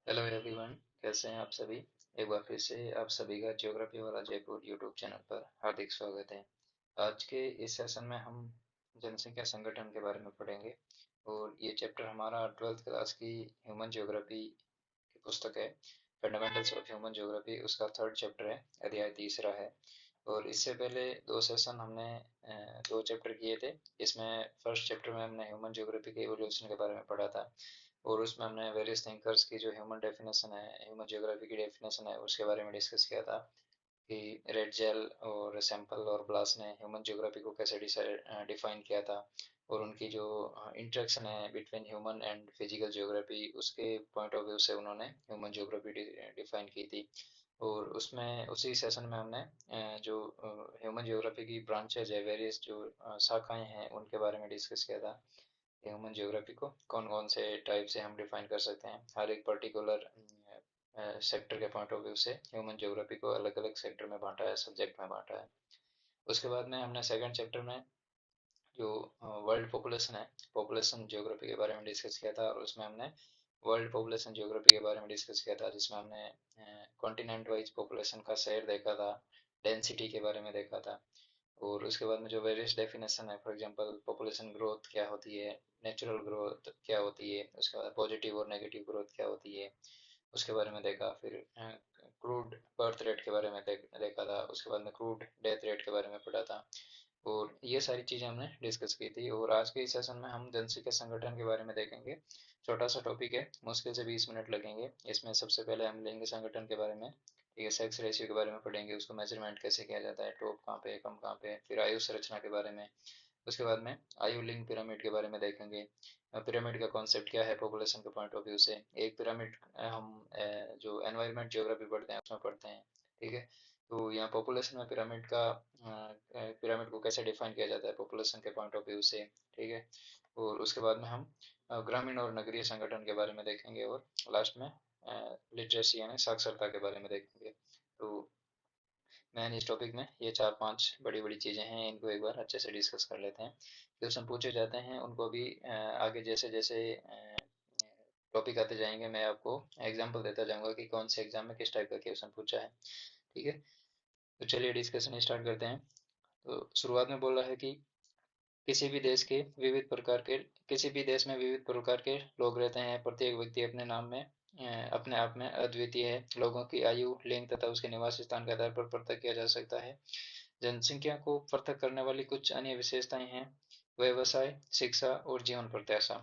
Hello everyone. कैसे हैं आप सभी। एक बार फिर से आप सभी का ज्योग्राफी वाला जयपुर यूट्यूब चैनल पर हार्दिक स्वागत है। आज के इस सेशन में हम जनसंख्या संगठन के बारे में पढ़ेंगे और ये चैप्टर हमारा 12th क्लास की ह्यूमन ज्योग्राफी की पुस्तक है, फंडामेंटल्स ऑफ ह्यूमन ज्योग्राफी। उसका थर्ड चैप्टर है, अध्याय तीसरा है। और इससे पहले दो सेशन हमने दो चैप्टर किए थे। इसमें फर्स्ट चैप्टर में हमने ह्यूमन ज्योग्राफी के इवोल्यूशन के बारे में पढ़ा था और उसमें हमने वेरियस थिंकर्स की जो ह्यूमन डेफिनेशन है, ह्यूमन ज्योग्राफी की डेफिनेशन है, उसके बारे में डिस्कस किया था कि रेड जेल और सैंपल और ब्लास ने ह्यूमन ज्योग्राफी को कैसे डिफाइन किया था और उनकी जो इंटरेक्शन है between human and physical geography, उसके पॉइंट ऑफ व्यू से उन्होंने ह्यूमन ज्योग्राफी डिफाइन की थी। और उसमें उसी सेशन में हमने जो ह्यूमन ज्योग्राफी की ब्रांचेज है, वेरियस जो शाखाएं हैं, उनके बारे में डिस्कस किया था। ह्यूमन ज्योग्राफी को कौन कौन से टाइप से हम डिफाइन कर सकते हैं, हर एक पर्टिकुलर सेक्टर के पॉइंट ऑफ व्यू से ह्यूमन ज्योग्राफी को अलग अलग सेक्टर में बांटा है, सब्जेक्ट में बांटा है। उसके बाद में हमने सेकंड चैप्टर में जो वर्ल्ड पॉपुलेशन है, पॉपुलेशन ज्योग्राफी के बारे में डिस्कस किया था और उसमें हमने वर्ल्ड पॉपुलेशन ज्योग्राफी के बारे में डिस्कस किया था, जिसमें हमने कॉन्टिनेंट वाइज पॉपुलेशन का शेयर देखा था, डेंसिटी के बारे में देखा था। और उसके बाद में जो वेरियस डेफिनेशन है, फॉर एग्जांपल पॉपुलेशन ग्रोथ क्या होती है, नेचुरल ग्रोथ क्या होती है, उसके बाद पॉजिटिव और नेगेटिव ग्रोथ क्या होती है, उसके बारे में देखा। फिर क्रूड बर्थ रेट के बारे में देखा था। उसके बाद में क्रूड डेथ रेट के बारे में पढ़ा था और ये सारी चीज़ें हमने डिस्कस की थी। और आज के इस सेशन में हम जनसंख्या संगठन के बारे में देखेंगे। छोटा सा टॉपिक है, मुश्किल से 20 मिनट लगेंगे। इसमें सबसे पहले हम लिंग संगठन के बारे में, ठीक है, सेक्स रेशियो के बारे में पढ़ेंगे, उसको मेजरमेंट कैसे किया जाता है, टॉप कहाँ पे कम कहाँ पे। फिर आयु संरचना के बारे में, उसके बाद में आयु लिंग पिरामिड के बारे में देखेंगे। पिरामिड का कॉन्सेप्ट क्या है पॉपुलेशन के पॉइंट ऑफ व्यू से। एक पिरामिड हम जो एनवायरनमेंट ज्योग्राफी पढ़ते हैं उसमें पढ़ते हैं, ठीक है। तो यहाँ पॉपुलेशन में पिरामिड का पिरामिड को कैसे डिफाइन किया जाता है पॉपुलेशन के पॉइंट ऑफ व्यू से, ठीक है। और उसके बाद में हम ग्रामीण और नगरीय संगठन के बारे में देखेंगे और लास्ट में लिटरेसी यानी साक्षरता के बारे में देखेंगे। तो मैन इस टॉपिक में ये चार पांच बड़ी बड़ी चीज़ें हैं, इनको एक बार अच्छे से डिस्कस कर लेते हैं। क्वेश्चन पूछे जाते हैं उनको भी आगे जैसे जैसे टॉपिक आते जाएंगे मैं आपको एग्जांपल देता जाऊंगा कि कौन से एग्जाम में किस टाइप का क्वेश्चन पूछा है, ठीक है। तो चलिए डिस्कशन स्टार्ट करते हैं। तो शुरुआत में बोल रहा है कि किसी भी देश के विविध प्रकार के किसी भी देश में विविध प्रकार के लोग रहते हैं। प्रत्येक व्यक्ति अपने नाम में अपने आप में अद्वितीय है। लोगों की आयु, लिंग तथा उसके निवास स्थान के आधार पर पृथक किया जा सकता है। जनसंख्या को पृथक करने वाली कुछ अन्य विशेषताएं हैं: व्यवसाय, शिक्षा और जीवन प्रत्याशा।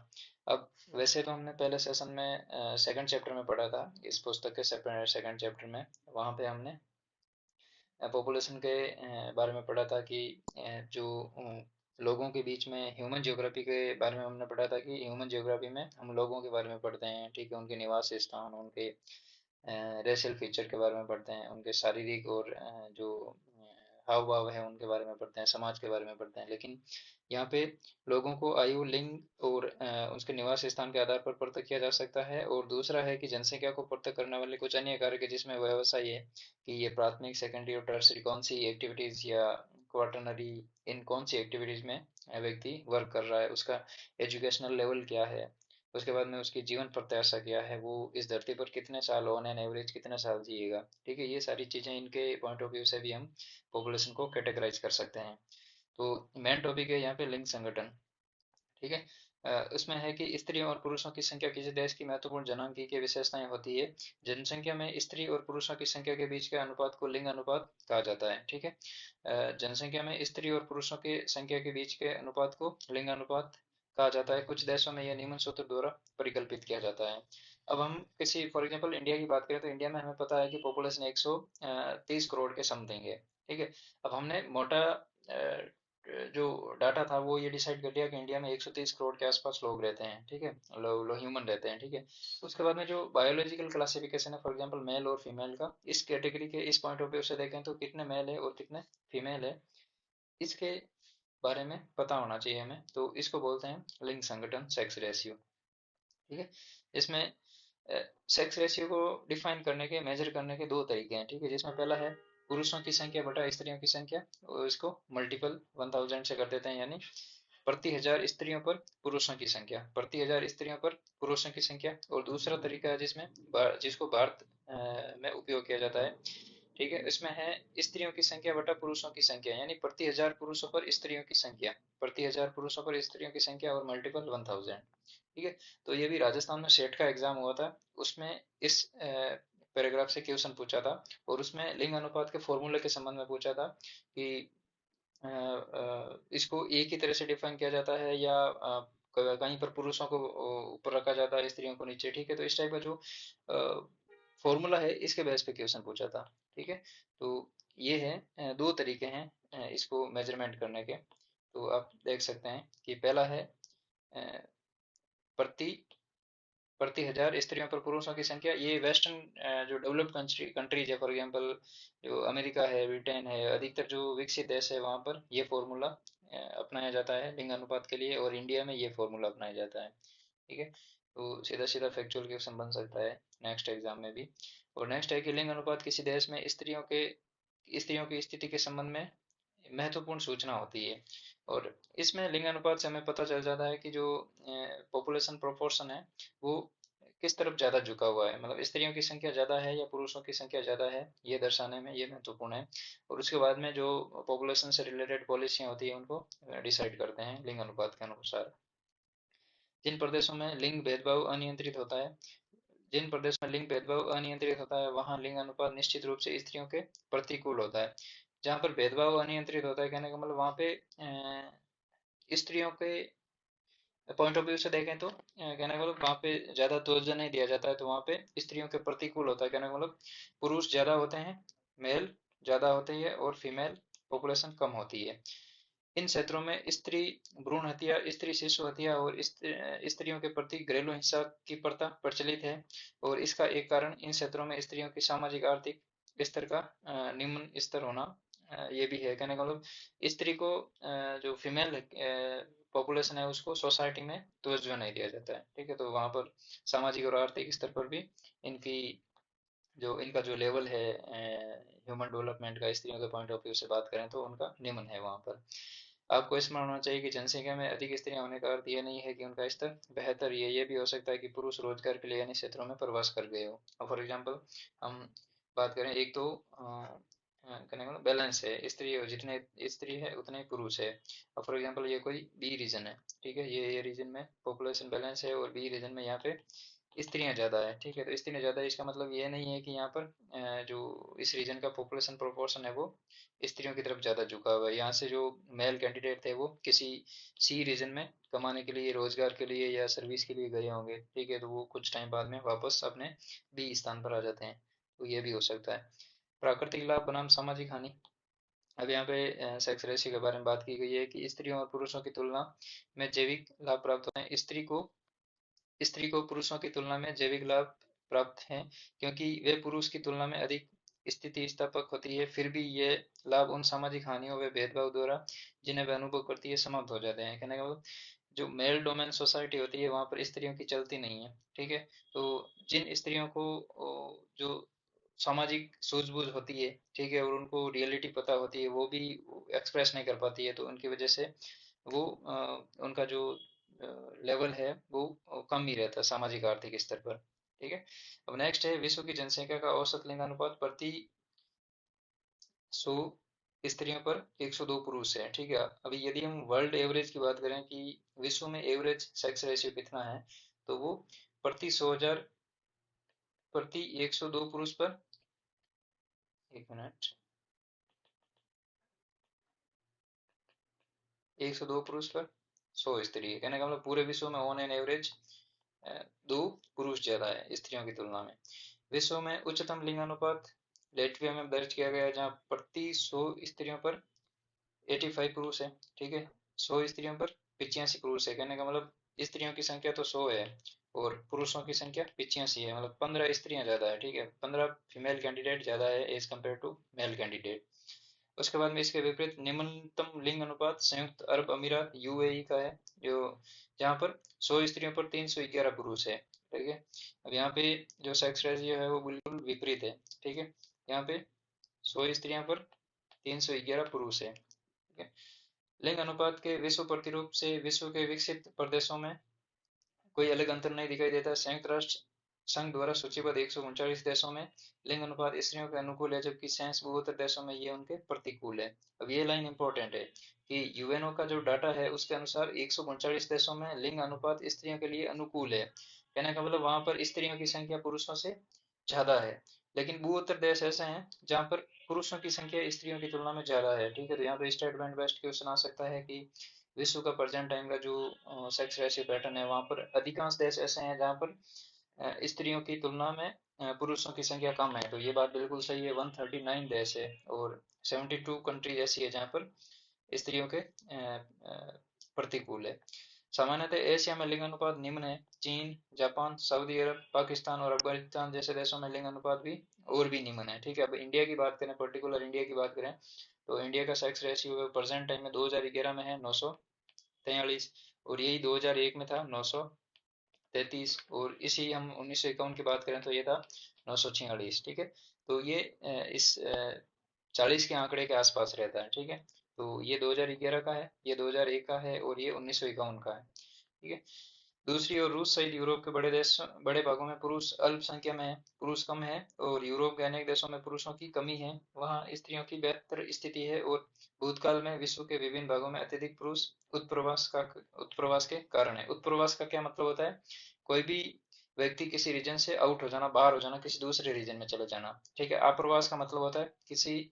अब वैसे तो हमने पहले सेशन में सेकंड चैप्टर में पढ़ा था, इस पुस्तक के सेकंड चैप्टर में, वहां पे हमने पॉपुलेशन के बारे में पढ़ा था कि जो लोगों के बीच में ह्यूमन ज्योग्राफी के बारे में हमने पढ़ा था कि ह्यूमन ज्योग्राफी में हम लोगों के बारे में पढ़ते हैं, ठीक है, उनके निवास स्थान, उनके रेशियल फीचर के बारे में पढ़ते हैं, उनके शारीरिक और जो हाव भाव है उनके बारे में पढ़ते हैं, समाज के बारे में पढ़ते हैं। लेकिन यहाँ पे लोगों को आयु, लिंग और उसके निवास स्थान के आधार पर पृथक किया जा सकता है। और दूसरा है कि जनसंख्या को पृथक करने वाले कुछ अन्य कारक है, जिसमें व्यवसाय है कि ये प्राथमिक, सेकेंडरी और टर्सरी कौन सी एक्टिविटीज या क्वार्टनरी, इन कौन सी एक्टिविटीज में व्यक्ति वर्क कर रहा है, उसका एजुकेशनल लेवल क्या है, उसके बाद में उसकी जीवन प्रत्याशा क्या है, वो इस धरती पर कितने साल ऑन एन एवरेज कितने साल जिएगा, ठीक है। ये सारी चीजें इनके पॉइंट ऑफ व्यू से भी हम पॉपुलेशन को कैटेगराइज कर सकते हैं। तो मेन टॉपिक है यहाँ पे लिंग संगठन, ठीक है। इसमें है कि स्त्री और पुरुषों की संख्या किसी देश की महत्वपूर्ण जनांकीय विशेषताएं होती है। जनसंख्या में स्त्री और पुरुषों की संख्या के बीच के अनुपात को लिंग अनुपात कहा जाता है, ठीक है। जनसंख्या में स्त्री और पुरुषों की संख्या के बीच के अनुपात को लिंग अनुपात कहा जाता है। कुछ देशों में यह निम्न सूत्र द्वारा परिकल्पित किया जाता है। अब हम किसी फॉर एग्जांपल इंडिया की बात करें तो इंडिया में हमें पता है कि पॉपुलेशन 130 करोड़ के समथिंग है, ठीक है। अब हमने मोटा जो डाटा था वो ये डिसाइड कर लिया कि इंडिया में 130 करोड़ के आसपास लोग रहते हैं, ठीक है, लो ह्यूमन रहते हैं, ठीक है। उसके बाद में जो बायोलॉजिकल क्लासिफिकेशन है, फॉर एग्जांपल मेल और फीमेल का, इस कैटेगरी के इस पॉइंट ऑफ व्यू से देखें तो कितने मेल है और कितने फीमेल है, इसके बारे में पता होना चाहिए हमें। तो इसको बोलते हैं लिंग संगठन, सेक्स रेशियो, ठीक है। इसमें सेक्स रेशियो को डिफाइन करने के, मेजर करने के दो तरीके हैं, ठीक है। जिसमें पहला है पुरुषों की संख्या बटा स्त्रियों की संख्या, और इसको मल्टीपल 1000 से कर देते हैं, यानी प्रति हजार स्त्रियों पर पुरुषों की संख्या, प्रति हजार स्त्रियों पर पुरुषों की संख्या। और दूसरा तरीका है जिसमें जिसको भारत में उपयोग किया जाता है, ठीक है, इसमें है स्त्रियों की संख्या बटा पुरुषों की संख्या, यानी प्रति हजार पुरुषों पर स्त्रियों की संख्या, प्रति हजार पुरुषों पर स्त्रियों की संख्या और मल्टीपल 1000। ठीक है, तो ये भी राजस्थान में सेट का एग्जाम हुआ था, उसमें इस पैराग्राफ से क्वेश्चन पूछा था। और उसमें लिंग अनुपात के फॉर्मूले के संबंध में पूछा था कि इसको एक ही तरह से डिफाइन किया जाता है या कहीं पर पुरुषों को ऊपर रखा जाता है, स्त्रियों को नीचे। ठीक है, तो इस टाइप का जो फॉर्मूला है इसके बेस पे क्वेश्चन पूछा था। ठीक है, तो ये है दो तरीके हैं इसको मेजरमेंट करने के। तो आप देख सकते हैं कि पहला है अ, प्रति प्रति हजार स्त्रियों पर पुरुषों की संख्या। ये वेस्टर्न जो डेवलप्ड कंट्रीज है, फॉर एग्जांपल जो अमेरिका है, ब्रिटेन है, अधिकतर जो विकसित देश है वहाँ पर ये फॉर्मूला अपनाया जाता है लिंग अनुपात के लिए, और इंडिया में ये फॉर्मूला अपनाया जाता है। ठीक है, तो सीधा सीधा फैक्चुअल क्वेश्चन बन सकता है नेक्स्ट एग्जाम में भी। और नेक्स्ट है कि लिंग अनुपात किसी देश में स्त्रियों की स्थिति के संबंध में महत्वपूर्ण सूचना होती है। और इसमें लिंग अनुपात से हमें पता चल जाता है कि जो पॉपुलेशन प्रोपोर्शन है वो किस तरफ ज्यादा झुका हुआ है, मतलब स्त्रियों की संख्या ज्यादा है या पुरुषों की संख्या ज्यादा है, ये दर्शाने में ये महत्वपूर्ण है। और उसके बाद में जो पॉपुलेशन से रिलेटेड पॉलिसियां होती है उनको डिसाइड करते हैं लिंग अनुपात के अनुसार। जिन प्रदेशों में लिंग भेदभाव अनियंत्रित होता है जिन प्रदेशों में लिंग भेदभाव अनियंत्रित होता है वहाँ लिंग अनुपात निश्चित रूप से स्त्रियों के प्रतिकूल होता है। जहाँ पर भेदभाव अनियंत्रित होता है, कहने का मतलब वहाँ पे स्त्रियों के पॉइंट ऑफ व्यू से देखें तो कहने का मतलब वहाँ पे ज्यादा तवज्जो नहीं दिया जाता है, तो वहाँ पे स्त्रियों के प्रतिकूल होता है। कहने का मतलब पुरुष ज्यादा होते हैं, मेल ज्यादा होते हैं और फीमेल पॉपुलेशन कम होती है। इन क्षेत्रों में स्त्री भ्रूण हत्या, स्त्री शिशु हत्या और स्त्रियों के प्रति घरेलू हिंसा की प्रथा प्रचलित है। और इसका एक कारण इन क्षेत्रों में स्त्रियों की सामाजिक आर्थिक स्तर का निम्न स्तर होना ये भी है। कहने का मतलब स्त्री को जो फीमेल पॉपुलेशन है उसको सोसाइटी में तवज्जो नहीं दिया जाता है। ठीक है, तो वहाँ पर सामाजिक और आर्थिक स्तर पर भी इनकी इनका जो लेवल है ह्यूमन डेवलपमेंट का, स्त्रियों के पॉइंट ऑफ व्यू से बात करें तो उनका निम्न है वहाँ पर। आपको स्मरण होना चाहिए कि जनसंख्या में अधिक स्त्रियां होने का अर्थ ये नहीं है कि उनका स्तर बेहतर है, ये भी हो सकता है कि पुरुष रोजगार के लिए अन्य क्षेत्रों में प्रवास कर गए हो। अब फॉर एग्जांपल हम बात करें, एक तो कहने का बैलेंस है, जितने स्त्री है उतने ही पुरुष है। अब फॉर एग्जांपल ये कोई बी रीजन है, ठीक है, ये रीजन में पॉपुलेशन बैलेंस है और बी रीजन में यहाँ पे स्त्रियां ज्यादा है। ठीक है, तो स्त्रियां ज्यादा है इसका मतलब ये नहीं है कि यहाँ पर जो इस रीजन का पॉपुलेशन प्रोपोर्शन है वो स्त्रियों की तरफ ज्यादा झुका हुआ है। यहाँ से जो मेल कैंडिडेट थे वो किसी सी रीजन में कमाने के लिए, रोजगार के लिए या सर्विस के लिए गए होंगे। ठीक है, तो वो कुछ टाइम बाद में वापस अपने बी स्थान पर आ जाते हैं, तो ये भी हो सकता है। प्राकृतिक लाभ बनाम सामाजिक हानि। अब यहाँ पे सेक्स रेशियो के बारे में बात की गई है कि स्त्रियों और पुरुषों की तुलना में जैविक लाभ प्राप्त होते हैं। स्त्री को पुरुषों की तुलना में जैविक लाभ प्राप्त हैं क्योंकि वे पुरुष की तुलना में अधिक स्थितिस्थापक होती है। फिर भी ये लाभ उन सामाजिक हानियों व भेदभाव द्वारा जिन्हें वे अनुभव करती है समाप्त हो जाते हैं। कहने का मतलब जो मेल डोमेन सोसाइटी होती है वहाँ पर स्त्रियों की चलती नहीं है। ठीक है, तो जिन स्त्रियों को जो सामाजिक सूझबूझ होती है, ठीक है, और उनको रियलिटी पता होती है, वो भी एक्सप्रेस नहीं कर पाती है, तो उनकी वजह से वो उनका जो लेवल है वो कम ही रहता है सामाजिक आर्थिक स्तर पर। ठीक है, अब नेक्स्ट है विश्व की जनसंख्या का औसत लिंगानुपात प्रति 100 स्त्रियों पर 102 पुरुष है। ठीक है, अभी यदि हम वर्ल्ड एवरेज की बात करें कि विश्व में एवरेज सेक्स रेशियो कितना है, तो वो प्रति 100,000 प्रति 102 पुरुष पर, एक मिनट, 102 पुरुष पर 100 स्त्री है। कहने का मतलब पूरे विश्व में ऑन एन एवरेज 2 पुरुष ज्यादा है स्त्रियों की तुलना में। विश्व में उच्चतम लिंगानुपात लेटविया में दर्ज किया गया है जहाँ प्रति 100 स्त्रियों पर 85 पुरुष है। ठीक है, 100 स्त्रियों पर 85 पुरुष है। कहने का मतलब स्त्रियों की संख्या तो 100 है और पुरुषों की संख्या 85 है, मतलब 15 स्त्रियां ज्यादा है। ठीक है, 15 फीमेल कैंडिडेट ज्यादा है as compare to male candidate. उसके बाद में इसके विपरीत निम्नतम लिंग अनुपात संयुक्त अरब अमीरात यूएई का है, जो जहाँ पर 100 स्त्रियों पर 311 पुरुष है। ठीक है, अब यहाँ पे जो सेक्स रेशियो है वो बिल्कुल विपरीत है। ठीक है, यहाँ पे 100 स्त्रियों पर 311 पुरुष है। ठीक है, लिंग अनुपात के विश्व प्रतिरूप से विश्व के विकसित प्रदेशों में कोई अलग अंतर नहीं दिखाई देता। संयुक्त राष्ट्र संघ द्वारा सूचीबद्ध 139 देशों में लिंग अनुपात स्त्रियों के अनुकूल है, जबकि शेष 72 देशों में ये उनके प्रतिकूल है। अब ये लाइन इंपॉर्टेंट है कि यूएनओ का जो डाटा है उसके अनुसार 139 देशों में लिंग अनुपात स्त्रियों के लिए अनुकूल है। कहने का मतलब वहां पर स्त्रियों की संख्या पुरुषों से ज्यादा है, लेकिन 72 देश ऐसे हैं जहाँ पर पुरुषों की संख्या स्त्रियों की तुलना में ज्यादा है। ठीक है, तो यहाँ पे स्टेटमेंट बेस्ट क्वेश्चन आ सकता है कि विश्व का प्रेजेंट टाइम का जो सेक्स रेशियो पैटर्न है वहाँ पर अधिकांश देश ऐसे हैं जहाँ पर स्त्रियों की तुलना में पुरुषों की संख्या कम है। तो ये बात बिल्कुल सही है, 139 देश है और 72 कंट्रीज ऐसी है जहाँ पर स्त्रियों के प्रतिकूल है। सामान्यतः एशिया में लिंग अनुपात निम्न है। चीन, जापान, सऊदी अरब, पाकिस्तान और अफगानिस्तान जैसे देशों में लिंग अनुपात भी और भी निम्न है। ठीक है, अब इंडिया की बात करें, पर्टिकुलर इंडिया की बात करें, तो इंडिया का सेक्स रेशियो प्रेजेंट टाइम में 2011 में है 943, और यही 2001 में था 933, और इसी हम 1951 की बात करें तो ये था 946। ठीक है, तो ये इस 40 के आंकड़े के आसपास रहता है। ठीक है, तो ये 2011 का है, ये 2001 का है और ये 1951 का है। ठीक है, दूसरी ओर रूस सहित यूरोप के बड़े भागों में पुरुष अल्प संख्या में है, पुरुष कम है, और यूरोप के अनेक देशों में पुरुषों की कमी है, वहाँ स्त्रियों की बेहतर स्थिति है। और भूतकाल में विश्व के विभिन्न भागों में अत्यधिक पुरुष उत्प्रवास के कारण है। उत्प्रवास का क्या मतलब होता है? कोई भी व्यक्ति किसी रीजन से आउट हो जाना, बाहर हो जाना, किसी दूसरे रीजन में चले जाना। ठीक है, अप्रवास का मतलब होता है किसी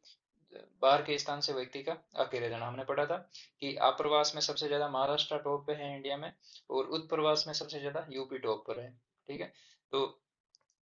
बाहर के स्थान से व्यक्ति का अकेले जाना। हमने पढ़ा था कि आप्रवास में सबसे ज्यादा महाराष्ट्र टॉप पे है इंडिया में, और उत्प्रवास में सबसे ज्यादा यूपी टॉप पर है। ठीक है, तो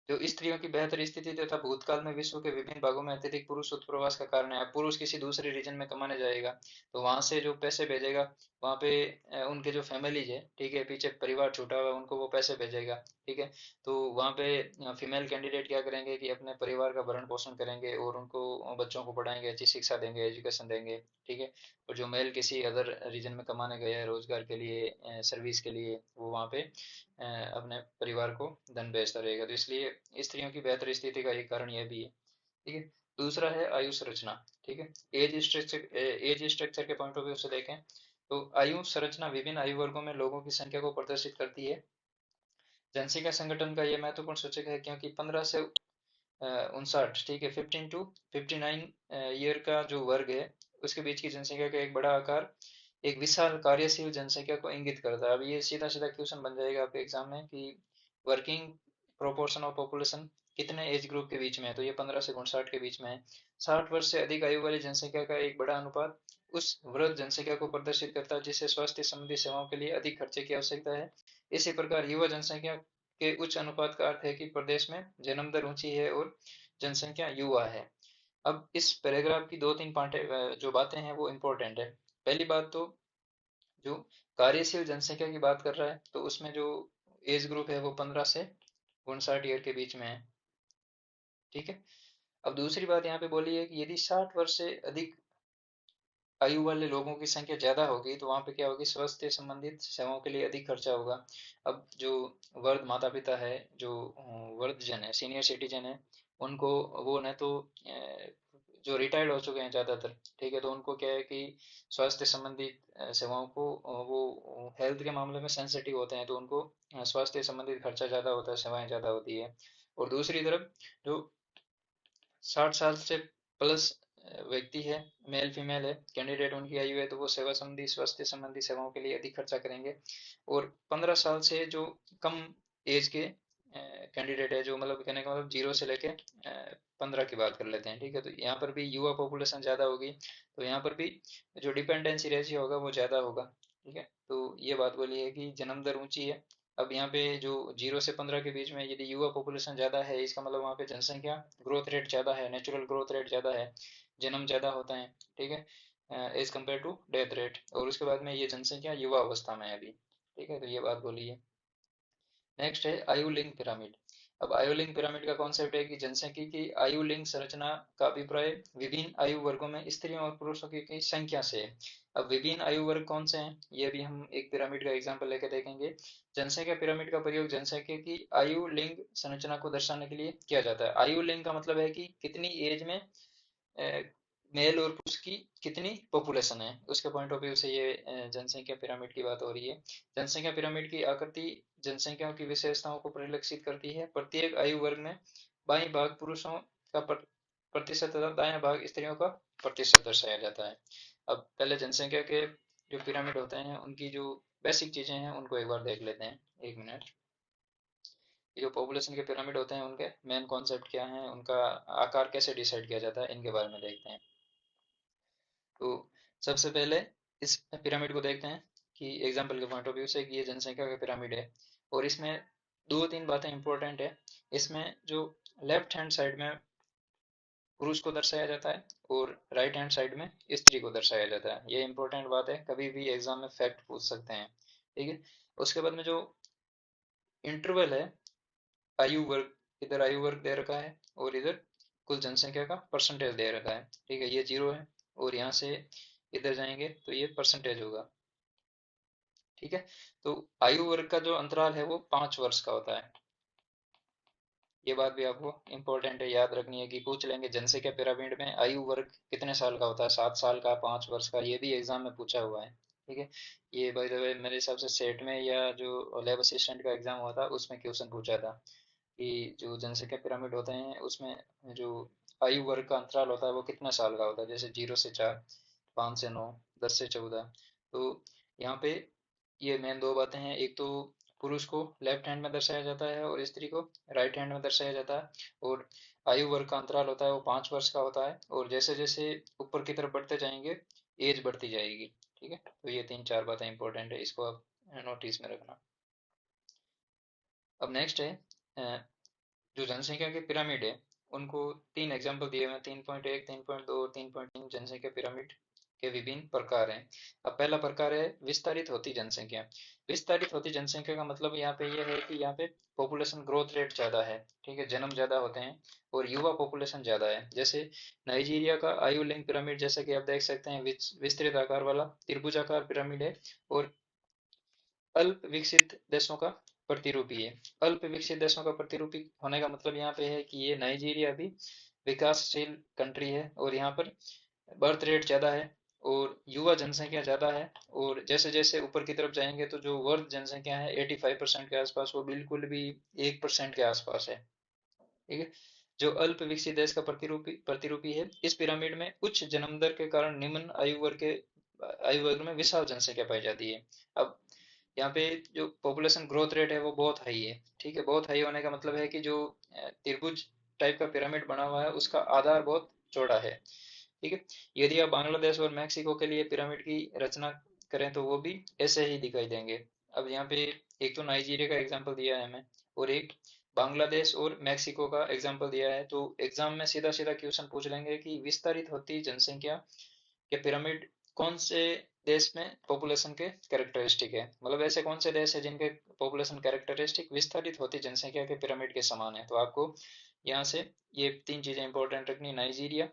जो स्त्रियों की बेहतर स्थिति तथा भूतकाल में विश्व के विभिन्न भागों में अत्यधिक पुरुष उत्प्रवास का कारण है। अब पुरुष किसी दूसरे रीजन में कमाने जाएगा तो वहां से जो पैसे भेजेगा, वहां पे उनके जो फैमिलीज है, ठीक है, पीछे परिवार छूटा हुआ है, उनको वो पैसे भेजेगा। ठीक है, तो वहां पे फीमेल कैंडिडेट क्या करेंगे कि अपने परिवार का भरण पोषण करेंगे और उनको बच्चों को पढ़ाएंगे, अच्छी शिक्षा देंगे, एजुकेशन देंगे। ठीक है, और जो मेल किसी अदर रीजन में कमाने गया है रोजगार के लिए, सर्विस के लिए, वो वहाँ पे अपने परिवार को धन भेजता रहेगा। तो इसलिए स्त्रियों की बेहतर स्थिति का एक कारण यह भी है। ठीक है, दूसरा है आयु संरचना। ठीक है, एज स्ट्रक्चर के पॉइंट ऑफ व्यू से देखें तो आयु संरचना विभिन्न आयु वर्गों में लोगों की संख्या को प्रदर्शित करती है। जनसंख्या संगठन का यह महत्वपूर्ण सूचक है क्योंकि 15 से 59, ठीक है, 15 to 59 ईयर का जो वर्ग है उसके बीच की जनसंख्या का एक बड़ा आकार एक विशाल कार्यशील जनसंख्या को इंगित करता है। अब ये सीधा सीधा क्वेश्चन बन जाएगा आपके एग्जाम में कि वर्किंग प्रोपोर्शन ऑफ पॉपुलेशन कितने एज ग्रुप के बीच में है, तो ये 15 से 59 के बीच में है। 60 वर्ष से अधिक आयु वाली जनसंख्या का एक बड़ा अनुपात उस वृद्ध जनसंख्या को प्रदर्शित करता है जिससे स्वास्थ्य संबंधी सेवाओं के लिए अधिक खर्चे की आवश्यकता है। इसी प्रकार युवा जनसंख्या के उच्च अनुपात का अर्थ है कि प्रदेश में जन्म दर ऊंची है और जनसंख्या युवा है। अब इस पैराग्राफ की दो तीन जो बातें हैं वो इम्पोर्टेंट है। पहली बात तो जो कार्यशील जनसंख्या की बात कर रहा है तो उसमें जो एज ग्रुप है वो 15 से 59 ईयर के बीच में है। ठीक है, अब दूसरी बात यहाँ पे बोली है कि यदि 60 वर्ष से अधिक आयु वाले लोगों की संख्या ज्यादा होगी तो वहां पे क्या होगी, स्वास्थ्य संबंधित सेवाओं के लिए अधिक खर्चा होगा। अब जो वृद्ध माता पिता है, जो वृद्ध जन है, सीनियर सिटीजन है, उनको वो न तो जो रिटायर्ड हो चुके हैं ज्यादातर, ठीक है, तो उनको क्या है कि स्वास्थ्य संबंधित सेवाओं को वो हेल्थ के मामले में सेंसिटिव होते हैं, तो उनको स्वास्थ्य संबंधित खर्चा ज्यादा होता है, सेवाएं ज्यादा होती है। और दूसरी तरफ जो 60 साल से प्लस व्यक्ति है, मेल फीमेल है कैंडिडेट, उनकी आयु है, तो वो सेवा संबंधी स्वास्थ्य संबंधी सेवाओं के लिए अधिक खर्चा करेंगे। और 15 साल से जो कम एज के कैंडिडेट है, जो मतलब कहने का मतलब 0 से लेके 15 की बात कर लेते हैं, ठीक है, तो यहाँ पर भी युवा पॉपुलेशन ज़्यादा होगी, तो यहाँ पर भी जो डिपेंडेंसी रेशियो होगा वो ज़्यादा होगा। ठीक है, तो ये बात बोली है कि जन्म दर ऊंची है। अब यहाँ पे जो 0 से 15 के बीच में यदि युवा पॉपुलेशन ज़्यादा है, इसका मतलब वहाँ पे जनसंख्या ग्रोथ रेट ज़्यादा है, नेचुरल ग्रोथ रेट ज़्यादा है, जन्म ज़्यादा होता है। ठीक है, as compare to death rate. और उसके बाद में ये जनसंख्या युवा अवस्था में है अभी। ठीक है, तो ये बात बोली है। नेक्स्ट है आयु लिंग पिरामिड। अब आयु लिंग पिरामिड का कॉन्सेप्ट है कि जनसंख्या की आयु लिंग संरचना का अभिप्राय विभिन्न आयु वर्गों में स्त्रियों और पुरुषों की संख्या से है। अब विभिन्न आयु वर्ग कौन से हैं, ये भी हम एक पिरामिड का एग्जांपल लेके देखेंगे। जनसंख्या पिरामिड का प्रयोग जनसंख्या की आयु लिंग संरचना को दर्शाने के लिए किया जाता है। आयु लिंग का मतलब है कि कितनी एज में मेल और पुरुष की कितनी पॉपुलेशन है, उसके पॉइंट ऑफ व्यू से ये जनसंख्या पिरामिड की बात हो रही है। जनसंख्या पिरामिड की आकृति जनसंख्याओं की विशेषताओं को परिलक्षित करती है। प्रत्येक आयु वर्ग में बाईं भाग पुरुषों का प्रतिशत तथा दायां भाग स्त्रियों का प्रतिशत दर्शाया जाता है। अब पहले जनसंख्या के जो पिरामिड होते हैं उनकी जो बेसिक चीजें हैं उनको एक बार देख लेते हैं। एक मिनट। ये जो पॉपुलेशन के पिरामिड होते हैं उनके मेन कॉन्सेप्ट क्या हैं, उनका आकार कैसे डिसाइड किया जाता है, इनके बारे में देखते हैं। तो सबसे पहले इस पिरामिड को देखते हैं कि एग्जाम्पल के पॉइंट ऑफ व्यू से कि ये जनसंख्या का पिरामिड है और इसमें दो तीन बातें इंपॉर्टेंट है। इसमें जो लेफ्ट हैंड साइड में पुरुष को दर्शाया जाता है और राइट हैंड साइड में स्त्री को दर्शाया जाता है। ये इंपॉर्टेंट बात है, कभी भी एग्जाम में फैक्ट पूछ सकते हैं। ठीक है। उसके बाद में जो इंटरवल है, आयु वर्ग, इधर आयु वर्ग दे रखा है और इधर कुल जनसंख्या का परसेंटेज दे रखा है। ठीक है, ये जीरो है और यहाँ से इधर जाएंगे तो ये परसेंटेज होगा। ठीक है। तो आयु वर्ग का जो अंतराल है वो 5 वर्ष का होता है। ये बात भी आपको इम्पोर्टेंट है, याद रखनी है कि पूछ लेंगे जनसंख्या पिरामिड में आयु वर्ग कितने साल का होता है, 7 साल का, 5 वर्ष का, ये भी एग्जाम में पूछा हुआ है। ठीक है। ये बाय द वे मेरे हिसाब से सेट में या जो लैब असिस्टेंट का एग्जाम हुआ था उसमें क्वेश्चन पूछा था कि जो जनसंख्या पिरामिड होते हैं उसमें जो आयु वर्ग का अंतराल होता है वो कितना साल का होता है, जैसे 0 से 4, 5 से 9, 10 से 14। तो यहाँ पे ये मेन दो बातें हैं, एक तो पुरुष को लेफ्ट हैंड में दर्शाया जाता है और स्त्री को राइट हैंड में दर्शाया जाता है। और आयु वर्ग का अंतराल होता है वो 5 वर्ष का होता है और जैसे जैसे ऊपर की तरफ बढ़ते जाएंगे एज बढ़ती जाएगी। ठीक है। तो ये तीन चार बातें इंपॉर्टेंट है, इसको आप नोटिस में रखना। अब नेक्स्ट है जो जनसंख्या के पिरामिड है उनको तीन एग्जाम्पल दिए हुए हैं, 3.1, 3.2 और 3.3 जनसंख्या पिरामिड के विभिन्न प्रकार हैं। अब पहला प्रकार है विस्तारित होती जनसंख्या। विस्तारित होती जनसंख्या का मतलब यहाँ पे ये है कि यहाँ पे पॉपुलेशन ग्रोथ रेट ज्यादा है। ठीक है, जन्म ज्यादा होते हैं और युवा पॉपुलेशन ज्यादा है। जैसे नाइजीरिया का आयु लिंक पिरामिड, जैसा कि आप देख सकते हैं, विस्तृत आकार वाला त्रिभुजाकार पिरामिड है और अल्प विकसित देशों का प्रतिरूपी है। अल्प विकसित देशों का प्रतिरूपी होने का मतलब यहाँ पे है कि ये नाइजीरिया भी विकासशील कंट्री है और यहाँ पर बर्थ रेट ज्यादा है और युवा जनसंख्या ज्यादा है। और जैसे जैसे ऊपर की तरफ जाएंगे तो जो वर्ग जनसंख्या है 85% के आसपास, वो बिल्कुल भी 1% के आसपास है। ठीक है। जो अल्प विकसित देश का प्रतिरूपी प्रतिरूपी है, इस पिरामिड में उच्च जन्म दर के कारण निम्न आयु वर्ग में विशाल जनसंख्या पाई जाती है। अब यहाँ पे जो पॉपुलेशन ग्रोथ रेट है वो बहुत हाई है। ठीक है, बहुत हाई होने का मतलब है कि जो त्रिभुज टाइप का पिरामिड बना हुआ है उसका आधार बहुत चौड़ा है। ठीक है। यदि आप बांग्लादेश और मैक्सिको के लिए पिरामिड की रचना करें तो वो भी ऐसे ही दिखाई देंगे। अब यहाँ पे एक तो नाइजीरिया का एग्जाम्पल दिया है हमें और एक बांग्लादेश और मैक्सिको का एग्जाम्पल दिया है। तो एग्जाम में सीधा सीधा क्वेश्चन पूछ लेंगे कि विस्तारित होती जनसंख्या के पिरामिड कौन से देश में पॉपुलेशन के कैरेक्टरिस्टिक है, मतलब ऐसे कौन से देश है जिनके पॉपुलेशन कैरेक्टरिस्टिक विस्तारित होती जनसंख्या के पिरामिड के समान है। तो आपको यहाँ से ये तीन चीजें इंपॉर्टेंट रखनी, नाइजीरिया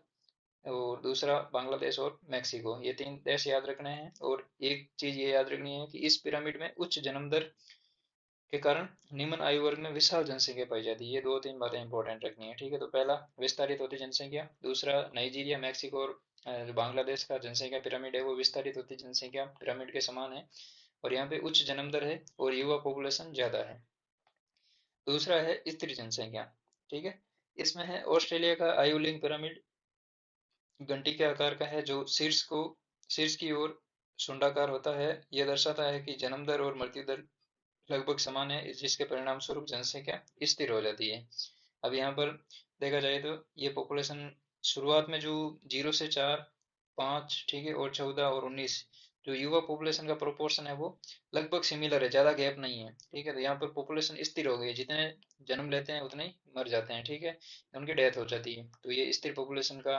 और दूसरा बांग्लादेश और मैक्सिको, ये तीन देश याद रखने हैं। और एक चीज ये याद रखनी है कि इस पिरामिड में उच्च जन्म दर के कारण निम्न आयु वर्ग में विशाल जनसंख्या पाई जाती है। ये दो तीन बातें इंपॉर्टेंट रखनी है। ठीक है। तो पहला विस्तारित होती जनसंख्या, दूसरा नाइजीरिया मैक्सिको और जो बांग्लादेश का जनसंख्या पिरामिड है वो विस्तारित होती जनसंख्या पिरामिड के समान है और यहाँ पे उच्च जन्म दर है और युवा पॉपुलेशन ज्यादा है। दूसरा है स्त्री जनसंख्या। ठीक है। इसमें है ऑस्ट्रेलिया का आयु लिंक पिरामिड, घंटी के आकार का है, जो शीर्ष की ओर शुंडाकार होता है। यह दर्शाता है कि जन्म दर और मृत्यु दर लगभग समान है, जिसके परिणाम स्वरूप जनसंख्या स्थिर हो जाती है। अब यहाँ पर देखा जाए तो ये पॉपुलेशन शुरुआत में जो 0 से 4, 5, ठीक है, और 14 और 19, जो युवा पॉपुलेशन का प्रोपोर्शन है वो लगभग सिमिलर है, ज्यादा गैप नहीं है। ठीक है। तो यहाँ पर पॉपुलेशन स्थिर हो गई है, जितने जन्म लेते हैं उतने ही मर जाते हैं। ठीक है, उनकी डेथ हो जाती है। तो ये स्थिर पॉपुलेशन का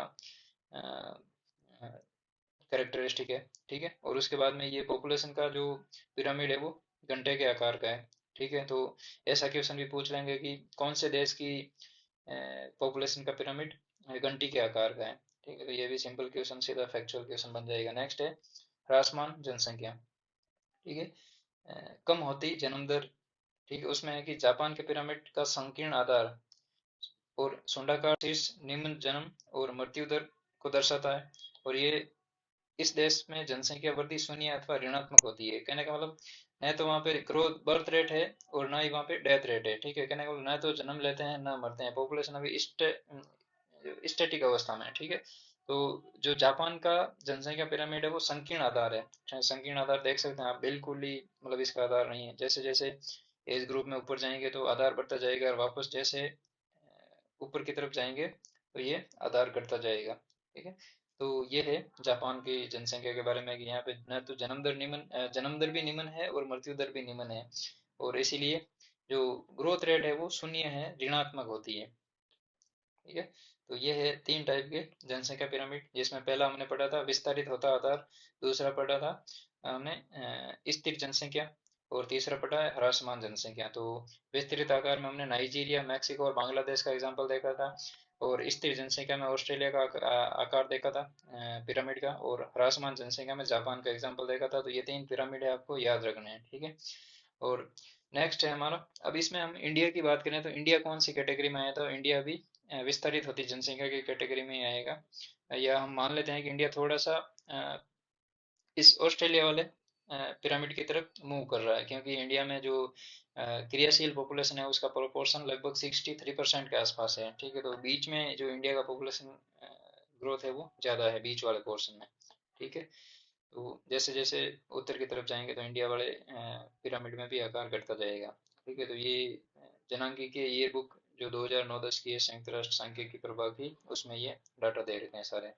कैरेक्टरिस्टिक है। ठीक है। और उसके बाद में ये पॉपुलेशन का जो पिरामिड है वो घंटे के आकार का है। ठीक है। तो ऐसा क्वेश्चन भी पूछ लेंगे कि कौन से देश की पॉपुलेशन का पिरामिड घंटी के आकार का है। ठीक है। तो ये भी सिंपल क्वेश्चन, सीधा फैक्चुअल क्वेश्चन बन जाएगा। नेक्स्ट है ह्रासमान जनसंख्या। ठीक है। कम होती जन्म दर। ठीक है, उसमें है कि जापान के पिरामिड का संकीर्ण आधार और सुंडाकार शीर्ष, निम्न जन्म और मृत्यु दर को दर्शाता है। और ये इस देश में जनसंख्या वृद्धि शून्य अथवा ऋणात्मक होती है। कहने का मतलब न तो वहाँ पे ग्रोथ बर्थ रेट है और ना ही वहाँ पे डेथ रेट है। ठीक है, कहने का मतलब ना तो जन्म लेते हैं ना मरते हैं, पॉपुलेशन अभी स्टैटिक अवस्था में है। ठीक है, तो जो जापान का जनसंख्या पिरामिड है वो संकीर्ण आधार है। संकीर्ण आधार देख सकते हैं आप, बिल्कुल ही मतलब इसका आधार नहीं है। जैसे जैसे एज ग्रुप में ऊपर जाएंगे तो आधार बढ़ता जाएगा, और वापस जैसे ऊपर की तरफ जाएंगे तो ये आधार घटता जाएगा। ठीक है, तो ये है जापान की जनसंख्या के बारे में कि यहाँ पे न तो जन्म दर भी निम्न है और मृत्यु दर भी निम्न है। और इसीलिए जो ग्रोथ रेट है वो शून्य है, ऋणात्मक होती है। ठीक है, तो ये है 3 टाइप के जनसंख्या पिरामिड, जिसमें पहला हमने पढ़ा था विस्तारित होता आधार, दूसरा पढ़ा था हमने स्थिर जनसंख्या, और तीसरा पढ़ा है ह्रासमान जनसंख्या। तो विस्तृत आकार में हमने नाइजीरिया, मैक्सिको और बांग्लादेश का एग्जाम्पल देखा था, और स्थिर जनसंख्या में ऑस्ट्रेलिया का आकार देखा था पिरामिड का, और ह्रासमान जनसंख्या में जापान का एग्जाम्पल देखा था। तो ये 3 पिरामिड है, आपको याद रखने हैं। ठीक है, और नेक्स्ट है हमारा, अब इसमें हम इंडिया की बात करें तो इंडिया कौन सी कैटेगरी में आया? तो इंडिया भी विस्तारित होती जनसंख्या की कैटेगरी में ही आएगा। या हम मान लेते हैं कि इंडिया थोड़ा सा इस ऑस्ट्रेलिया वाले पिरामिड की तरफ मूव कर रहा है, क्योंकि इंडिया में जो क्रियाशील पॉपुलेशन है उसका प्रोपोर्शन लगभग 63% के आसपास है। ठीक है, तो बीच में जो इंडिया का पॉपुलेशन ग्रोथ है वो ज़्यादा है बीच वाले पोर्शन में। ठीक है, तो जैसे जैसे उत्तर की तरफ जाएंगे तो इंडिया वाले पिरामिड में भी आकार घटता जाएगा। ठीक है, तो ये जनांगीय ईयर बुक जो 2009-10 की है संयुक्त राष्ट्र सांख्यिकी प्रभाग की, उसमें ये डाटा दे रखे हैं सारे।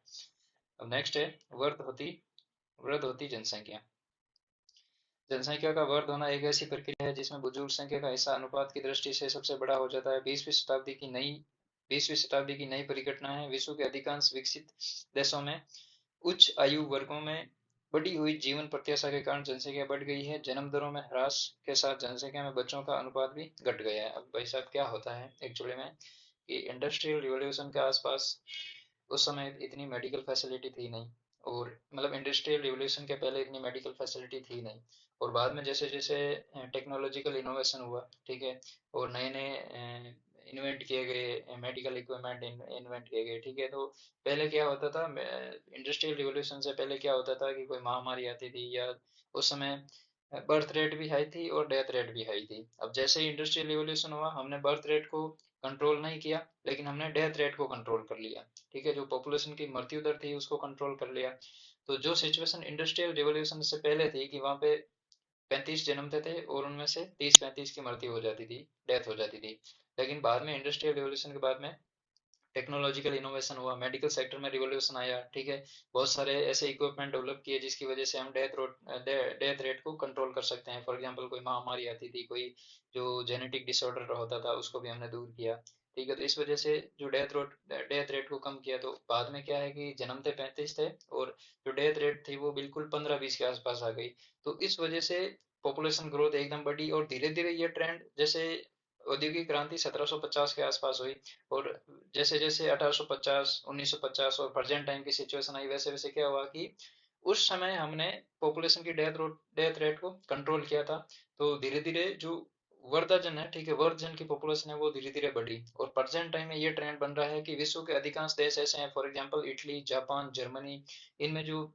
अब नेक्स्ट है वृद्ध होती जनसंख्या। जनसंख्या का वर्ध होना एक ऐसी प्रक्रिया है जिसमें बुजुर्ग संख्या का हिस्सा अनुपात की दृष्टि से सबसे बड़ा हो जाता है। 20वीं शताब्दी की नई परिघटना है। विश्व के अधिकांश विकसित देशों में उच्च आयु वर्गों में बढ़ी हुई जीवन प्रत्याशा के कारण जनसंख्या बढ़ गई है। जन्म दरों में ह्रास के साथ जनसंख्या में बच्चों का अनुपात भी घट गया है। अब भाई साहब क्या होता है एक्चुअली में कि इंडस्ट्रियल रिवॉल्यूशन के आसपास उस समय इतनी मेडिकल फैसिलिटी थी नहीं, और मतलब इंडस्ट्रियल रिवॉल्यूशन के पहले इतनी मेडिकल फैसिलिटी थी नहीं, और बाद में जैसे जैसे टेक्नोलॉजिकल इनोवेशन हुआ, ठीक है, और नए नए इन्वेंट किए गए मेडिकल इक्विपमेंट इन्वेंट किए गए। ठीक है, तो पहले क्या होता था, इंडस्ट्रियल रिवॉल्यूशन से पहले क्या होता था कि कोई महामारी आती थी, या उस समय बर्थ रेट भी हाई थी और डेथ रेट भी हाई थी। अब जैसे ही इंडस्ट्रियल रिवॉल्यूशन हुआ, हमने बर्थ रेट को कंट्रोल नहीं किया, लेकिन हमने डेथ रेट को कंट्रोल कर लिया। ठीक है, जो पॉपुलेशन की मृत्यु दर थी उसको कंट्रोल कर लिया। तो जो सिचुएशन इंडस्ट्रियल रिवॉल्यूशन से पहले थी कि वहाँ पे 35 जन्मते थे और उनमें से 30-35 की मृत्यु हो जाती थी, डेथ हो जाती थी। लेकिन बाद में इंडस्ट्रियल रिवॉल्यूशन के बाद में टेक्नोलॉजिकल इनोवेशन हुआ, मेडिकल सेक्टर में रिवॉल्यूशन आया। ठीक है, बहुत सारे ऐसे इक्विपमेंट डेवलप किए जिसकी वजह से हम डेथ रेट को कंट्रोल कर सकते हैं। फॉर एग्जांपल कोई महामारी आती थी, कोई जो जेनेटिक डिसऑर्डर होता था उसको भी हमने दूर किया। ठीक है, तो इस वजह से जो डेथ रेट को कम किया। तो बाद में क्या है कि जन्मते 35 थे और जो डेथ रेट थी वो बिल्कुल 15-20 के आसपास आ गई। तो इस वजह से पॉपुलेशन ग्रोथ एकदम बढ़ी, और धीरे धीरे ये ट्रेंड जैसे औद्योगिक क्रांति 1750 के आसपास हुई, और जैसे जैसे 1850 1950 और प्रेजेंट टाइम की सिचुएशन आई, वैसे वैसे क्या हुआ कि उस समय हमने पॉपुलेशन की डेथ रेट को कंट्रोल किया था। तो धीरे धीरे जो वर्धाजन है, ठीक है, वर्धजन की पॉपुलेशन है वो धीरे धीरे बढ़ी, और प्रेजेंट टाइम में ये ट्रेंड बन रहा है कि विश्व के अधिकांश देश ऐसे हैं, for example Italy, Japan, Germany, इनमें जो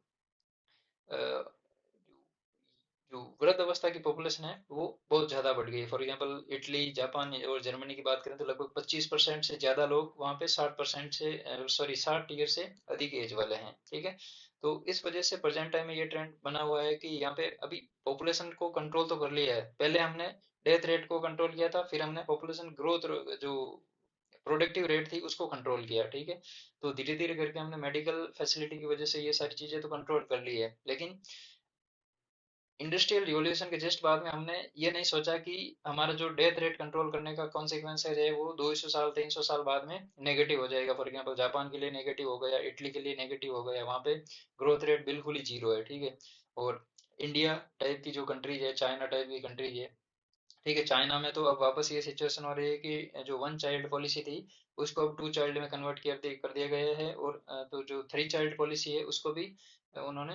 जो वृद्ध अवस्था की पॉपुलेशन है वो बहुत ज्यादा बढ़ गई है। फॉर एग्जांपल इटली, जापान और जर्मनी की बात करें तो लगभग 25% से ज्यादा लोग वहाँ पे 60% से 60 ईयर से अधिक एज वाले हैं। ठीक है, तो इस वजह से प्रेजेंट टाइम में ये ट्रेंड बना हुआ है कि यहाँ पे अभी पॉपुलेशन को कंट्रोल तो कर लिया है, पहले हमने डेथ रेट को कंट्रोल किया था, फिर हमने पॉपुलेशन ग्रोथ जो प्रोडक्टिव रेट थी उसको कंट्रोल किया। ठीक है, तो धीरे धीरे करके हमने मेडिकल फैसिलिटी की वजह से ये सारी चीजें तो कंट्रोल कर ली है, लेकिन इंडस्ट्रियल रिवॉल्यूशन के जस्ट बाद में हमने ये नहीं सोचा कि हमारा जो डेथ रेट कंट्रोल करने का कॉन्सिक्वेंसेज है वो 200 साल 300 साल बाद में नेगेटिव हो जाएगा। फॉर एग्जांपल जापान के लिए नेगेटिव हो गया, इटली के लिए नेगेटिव हो गया, वहाँ पे ग्रोथ रेट बिल्कुल ही जीरो है। ठीक है, और इंडिया टाइप की जो कंट्रीज है, चाइना टाइप की कंट्रीज है, ठीक है, चाइना में तो अब वापस ये सिचुएशन हो रही है कि जो वन चाइल्ड पॉलिसी थी उसको अब 2 चाइल्ड में कन्वर्ट कर दिया गया है, और तो जो 3 चाइल्ड पॉलिसी है उसको भी उन्होंने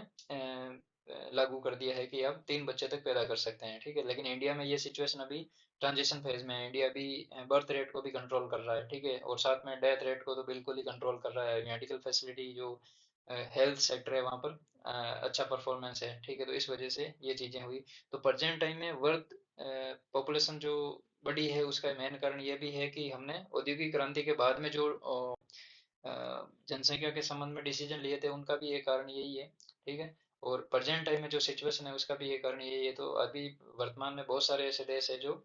लागू कर दिया है कि आप 3 बच्चे तक पैदा कर सकते हैं, ठीक है। लेकिन इंडिया में ये सिचुएशन अभी ट्रांजिशन फेज में है। इंडिया अभी बर्थ रेट को भी कंट्रोल कर रहा है, ठीक है, और साथ में डेथ रेट को तो बिल्कुल ही कंट्रोल कर रहा है। मेडिकल फैसिलिटी जो हेल्थ सेक्टर है वहाँ पर अच्छा परफॉर्मेंस है, ठीक है। तो इस वजह से ये चीज़ें हुई। तो प्रेजेंट टाइम में वर्ल्ड पॉपुलेशन जो बड़ी है उसका मेन कारण ये भी है कि हमने औद्योगिक क्रांति के बाद में जो अ, जनसंख्या के संबंध में डिसीजन लिए थे उनका भी एक कारण यही है, ठीक है। और प्रेजेंट टाइम में जो सिचुएशन है उसका भी एक कारण यही है। तो अभी वर्तमान में बहुत सारे ऐसे देश है जो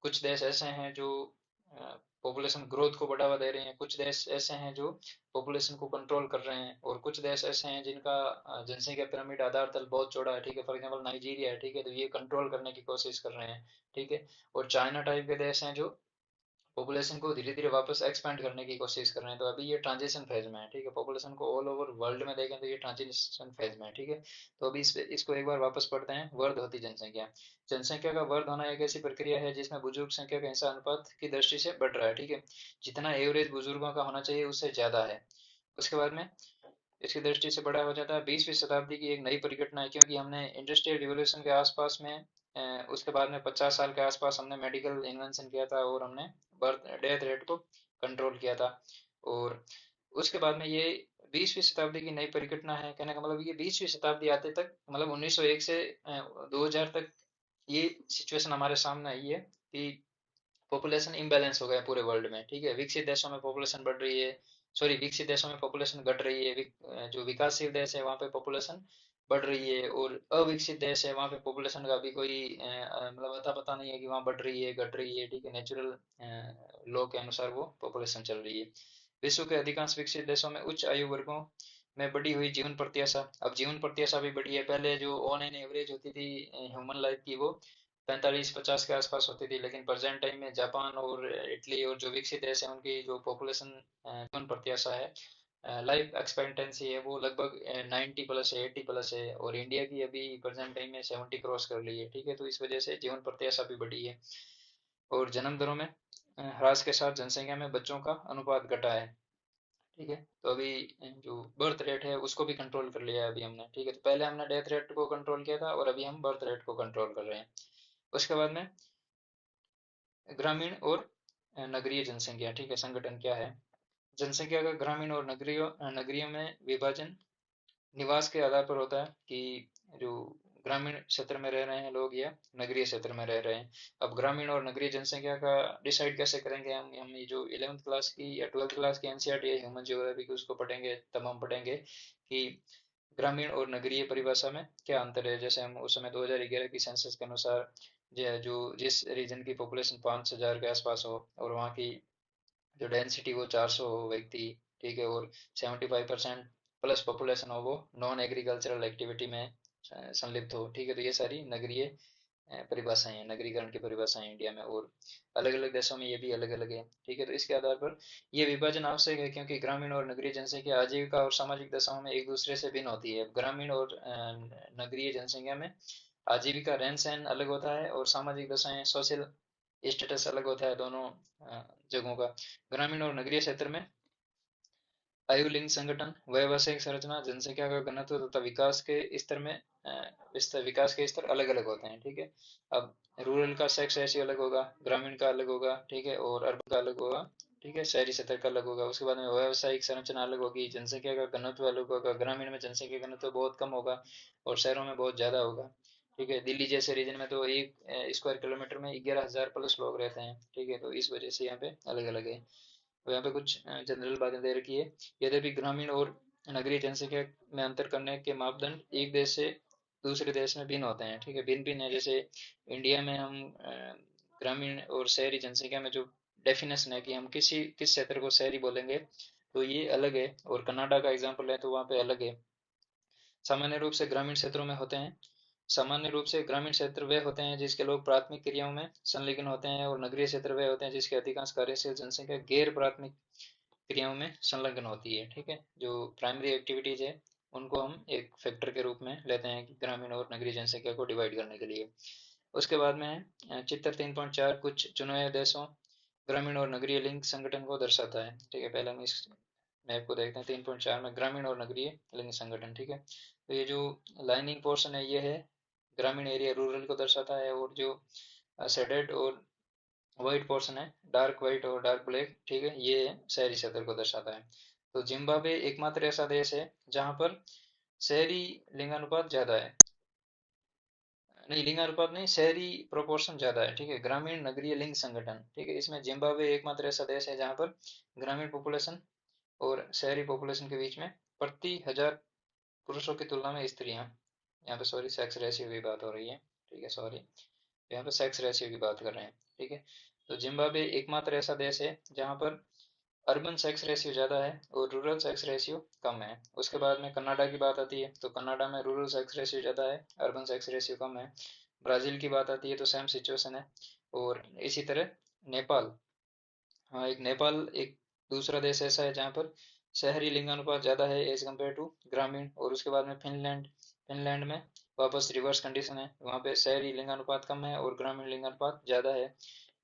कुछ देश ऐसे हैं जो पॉपुलेशन ग्रोथ को बढ़ावा दे रहे हैं, कुछ देश ऐसे हैं जो पॉपुलेशन को कंट्रोल कर रहे हैं, और कुछ देश ऐसे हैं जिनका जनसंख्या पिरामिड आधार तल बहुत चौड़ा है, ठीक है। फॉर एग्जांपल नाइजीरिया है, ठीक है, तो ये कंट्रोल करने की कोशिश कर रहे हैं, ठीक है। और चाइना टाइप के देश हैं जो पॉपुलेशन को धीरे धीरे वापस एक्सपेंड करने की कोशिश कर रहे हैं। तो अभी ये ट्रांजिशन फेज में है, ठीक है। पॉपुलेशन को ऑल ओवर वर्ल्ड में देखें तो ये ट्रांजिशन फेज में है, ठीक है। तो अभी इसको एक बार वापस पढ़ते हैं। वर्ध होती जनसंख्या। जनसंख्या का वर्ध होना एक ऐसी प्रक्रिया है जिसमें बुजुर्ग संख्या का हिस्सा अनुपात की दृष्टि से बढ़ रहा है, ठीक है। जितना एवरेज बुजुर्गों का होना चाहिए उससे ज्यादा है। उसके बाद में इसकी दृष्टि से बड़ा हो जाता है 20वीं शताब्दी की एक नई परिघटना है, क्योंकि हमने इंडस्ट्रियल रिवॉल्यूशन के आसपास में उसके बाद में 50 साल के आसपास हमने मेडिकल इन्वेंशन किया था, और हमने बर्थ डेथ रेट को कंट्रोल किया था। और उसके बाद में ये 20वीं शताब्दी की नई परिघटना है। कहने का मतलब ये 20वीं शताब्दी आते तक, मतलब 1901 से 2000 तक ये सिचुएशन हमारे सामने आई है कि पॉपुलेशन इम्बैलेंस हो गया पूरे वर्ल्ड में, ठीक है। विकसित देशों में पॉपुलेशन बढ़ रही है, सॉरी, विकसित देशों में पॉपुलेशन घट रही है, जो विकासशील देश है वहाँ पे पॉपुलेशन बढ़ रही है, और अविकसित देश है वहाँ पे पॉपुलेशन का भी कोई मतलब अता पता नहीं है कि वहाँ बढ़ रही है घट रही है, ठीक है। नेचुरल लॉ के अनुसार वो पॉपुलेशन चल रही है। विश्व के अधिकांश विकसित देशों में उच्च आयु वर्गों में बढ़ी हुई जीवन प्रत्याशा, अब जीवन प्रत्याशा भी बढ़ी है। पहले जो ऑन एन एवरेज होती थी ह्यूमन लाइफ की, वो 45-50 के आसपास होती थी, लेकिन प्रेजेंट टाइम में जापान और इटली और जो विकसित देश है उनकी जो पॉपुलेशन जीवन प्रत्याशा है, लाइफ एक्सपेक्टेंसी है, वो लगभग 90 प्लस है, 80 प्लस है। और इंडिया की अभी प्रेजेंट टाइम में 70 क्रॉस कर ली है, ठीक है। तो इस वजह से जीवन प्रत्याशा भी बढ़ी है। और जन्म दरों में ह्रास के साथ जनसंख्या में बच्चों का अनुपात घटा है, ठीक है। तो अभी जो बर्थ रेट है उसको भी कंट्रोल कर लिया है अभी हमने, ठीक है। तो पहले हमने डेथ रेट को कंट्रोल किया था, और अभी हम बर्थ रेट को कंट्रोल कर रहे हैं। उसके बाद में ग्रामीण और नगरीय जनसंख्या, ठीक है, संगठन क्या है। जनसंख्या का ग्रामीण और नगरीय नगरीय में विभाजन निवास के आधार पर होता है कि जो ग्रामीण क्षेत्र में रह रहे हैं लोग या नगरीय क्षेत्र में रह रहे हैं। अब ग्रामीण और नगरीय जनसंख्या का डिसाइड कैसे करेंगे हम ये जो 11th क्लास की या 12th क्लास की एनसीईआरटी है ह्यूमन ज्योग्राफी की उसको पढ़ेंगे, तब हम पढ़ेंगे कि ग्रामीण और नगरीय परिभाषा में क्या अंतर है। जैसे हम उस समय 2011 की सेंसस के अनुसार जो जिस रीजन की पॉपुलेशन 5,000 के आसपास हो, और वहाँ की जो डेंसिटी वो 400 हो व्यक्ति, ठीक है, और 75% प्लस पॉपुलेशन हो वो नॉन एग्रीकल्चरल एक्टिविटी में संलिप्त हो, ठीक है। तो ये सारी नगरीय परिभाषाएं हैं, नगरीकरण की परिभाषाएं इंडिया में, और अलग अलग देशों में ये भी अलग अलग है, ठीक है। तो इसके आधार पर ये विभाजन आवश्यक है, क्योंकि ग्रामीण और नगरीय जनसंख्या आजीविका और सामाजिक दशाओं में एक दूसरे से भिन्न होती है। ग्रामीण और नगरीय जनसंख्या में आजीविका रहन सहन अलग होता है, और सामाजिक दशाएं सोशल स्टेटस अलग होता है दोनों जगहों का। ग्रामीण और नगरीय क्षेत्र में आयु लिंग संगठन व्यावसायिक संरचना जनसंख्या का घनत्व तथा विकास के स्तर में विकास के स्तर अलग अलग होते हैं, ठीक है। अब रूरल का सेक्स रेशियो अलग होगा, ग्रामीण का अलग होगा, ठीक है, और अर्बन का अलग होगा, ठीक है, शहरी क्षेत्र का अलग होगा। उसके बाद में व्यावसायिक संरचना अलग होगी, जनसंख्या का घनत्व अलग होगा। ग्रामीण में जनसंख्या का घनत्व बहुत कम होगा, और शहरों में बहुत ज्यादा होगा, ठीक है। दिल्ली जैसे रीजन में तो एक स्क्वायर किलोमीटर में 11,000 प्लस लोग रहते हैं, ठीक है। तो इस वजह से यहाँ पे अलग अलग है। तो यहाँ पे कुछ जनरल बातें दे रखी है। यद्यपि ग्रामीण और नगरीय जनसंख्या में अंतर करने के मापदंड एक देश से दूसरे देश में भिन्न होते हैं, ठीक है, भिन्न भिन्न है। जैसे इंडिया में हम ग्रामीण और शहरी जनसंख्या में जो डेफिनेशन है कि हम किस क्षेत्र को शहरी बोलेंगे, तो ये अलग है। और कनाडा का एग्जाम्पल है तो वहाँ पे अलग है। सामान्य रूप से ग्रामीण क्षेत्रों में होते हैं सामान्य रूप से ग्रामीण क्षेत्र वे होते हैं जिसके लोग प्राथमिक क्रियाओं में संलग्न होते हैं, और नगरीय क्षेत्र वे होते हैं जिसके अधिकांश कार्यशील जनसंख्या गैर प्राथमिक क्रियाओं में संलग्न होती है, ठीक है। जो प्राइमरी एक्टिविटीज है उनको हम एक फैक्टर के रूप में लेते हैं कि ग्रामीण और नगरीय जनसंख्या को डिवाइड करने के लिए। उसके बाद में है चित्र 3.4 कुछ चुने देशों ग्रामीण और नगरीय लिंग संगठन को दर्शाता है, ठीक है। पहले हम इस मैप को देखते हैं। 3.4 में ग्रामीण और नगरीय लिंग संगठन, ठीक है। तो ये जो लाइनिंग पोर्शन है ये है ग्रामीण एरिया, रूरल को दर्शाता है, और जो शेडेड और वाइट पोर्शन है, डार्क वाइट और डार्क ब्लैक, ठीक है, ये शहरी क्षेत्र को दर्शाता है। तो जिम्बाब्वे एकमात्र ऐसा देश है जहाँ पर शहरी लिंगानुपात ज्यादा है, नहीं लिंगानुपात नहीं, शहरी प्रोपोर्शन ज्यादा है, ठीक है, ग्रामीण नगरीय लिंग संगठन, ठीक है, इसमें जिम्बाब्वे एकमात्र ऐसा देश है जहाँ पर ग्रामीण पॉपुलेशन और शहरी पॉपुलेशन के बीच में प्रति हजार पुरुषों की तुलना में स्त्रियां, यहाँ पे सॉरी सेक्स रेशियो की बात हो रही है, ठीक है, सॉरी, यहाँ पे सेक्स रेशियो की बात कर रहे हैं, ठीक है। तो जिम्बाब्वे एकमात्र ऐसा देश है जहाँ पर अर्बन सेक्स रेशियो ज़्यादा है और रूरल सेक्स रेशियो कम है। उसके बाद में कनाडा की बात आती है, तो कनाडा में रूरल सेक्स रेशियो ज़्यादा है, अर्बन सेक्स रेशियो कम है। ब्राज़ील की बात आती है तो सेम सिचुएशन है। और इसी तरह नेपाल, हाँ, एक नेपाल एक दूसरा देश ऐसा है जहाँ पर शहरी लिंगानुपात ज़्यादा है एज कम्पेयर टू ग्रामीण। और उसके बाद में फिनलैंड, फिनलैंड में वापस रिवर्स कंडीशन है, वहाँ पे शहरी लिंगानुपात कम है और ग्रामीण लिंगानुपात ज़्यादा है।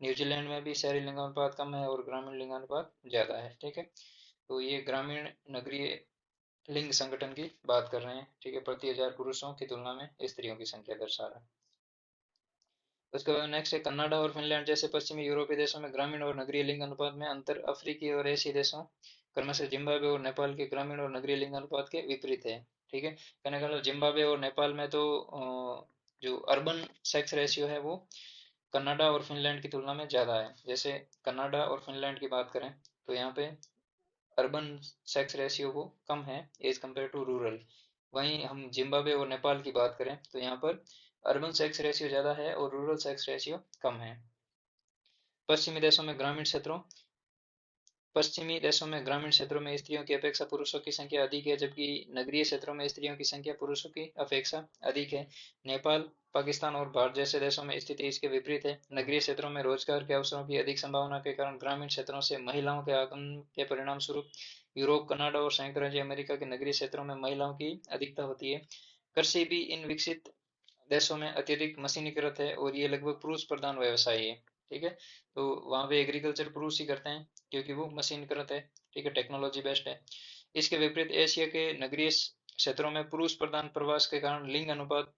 न्यूजीलैंड में भी शहरी लिंगानुपात कम है और ग्रामीण लिंगानुपात ज़्यादा है, ठीक है। तो ये ग्रामीण नगरीय लिंग संगठन की बात कर रहे हैं, ठीक है, प्रति हजार पुरुषों की तुलना में स्त्रियों की संख्या दर्शा रहा है। उसके बाद नेक्स्ट है कनाडा और फिनलैंड जैसे पश्चिमी यूरोपीय देशों में ग्रामीण और नगरीय लिंग अनुपात में अंतर अफ्रीकी और एशियाई देशों क्रमशः जिम्बाब्वे और नेपाल के ग्रामीण और नगरीय लिंग अनुपात के विपरीत है, ठीक है। कहने का मतलब जिम्बाब्वे और नेपाल में तो जो अर्बन सेक्स रेशियो है वो कनाडा और फिनलैंड की तुलना में ज़्यादा है। जैसे कनाडा और फिनलैंड की बात करें तो यहाँ पे अर्बन सेक्स रेशियो वो कम है एज कम्पेयर टू रूरल। वहीं हम जिम्बाब्वे और नेपाल की बात करें तो यहाँ पर अर्बन सेक्स रेशियो ज़्यादा है और रूरल सेक्स रेशियो कम है। पश्चिमी देशों में ग्रामीण क्षेत्रों पश्चिमी देशों में ग्रामीण क्षेत्रों में स्त्रियों की अपेक्षा पुरुषों की संख्या अधिक है, जबकि नगरीय क्षेत्रों में स्त्रियों की संख्या पुरुषों की अपेक्षा अधिक है। नेपाल, पाकिस्तान और भारत जैसे देशों में स्थिति इसके विपरीत है। नगरीय क्षेत्रों में रोजगार के अवसरों की अधिक संभावना के कारण ग्रामीण क्षेत्रों से महिलाओं के आगमन के परिणाम स्वरूप यूरोप, कनाडा और संयुक्त राज्य अमेरिका के नगरीय क्षेत्रों में महिलाओं की अधिकता होती है। कृषि भी इन विकसित देशों में अत्यधिक मशीनीकृत है और ये लगभग पुरुष प्रधान व्यवसाय है, ठीक है। तो वहाँ पे एग्रीकल्चर पुरुष ही करते हैं क्योंकि वो मशीनकृत है, ठीक है, टेक्नोलॉजी बेस्ड है। इसके विपरीत एशिया के नगरीय क्षेत्रों में पुरुष प्रधान प्रवास के कारण लिंग अनुपात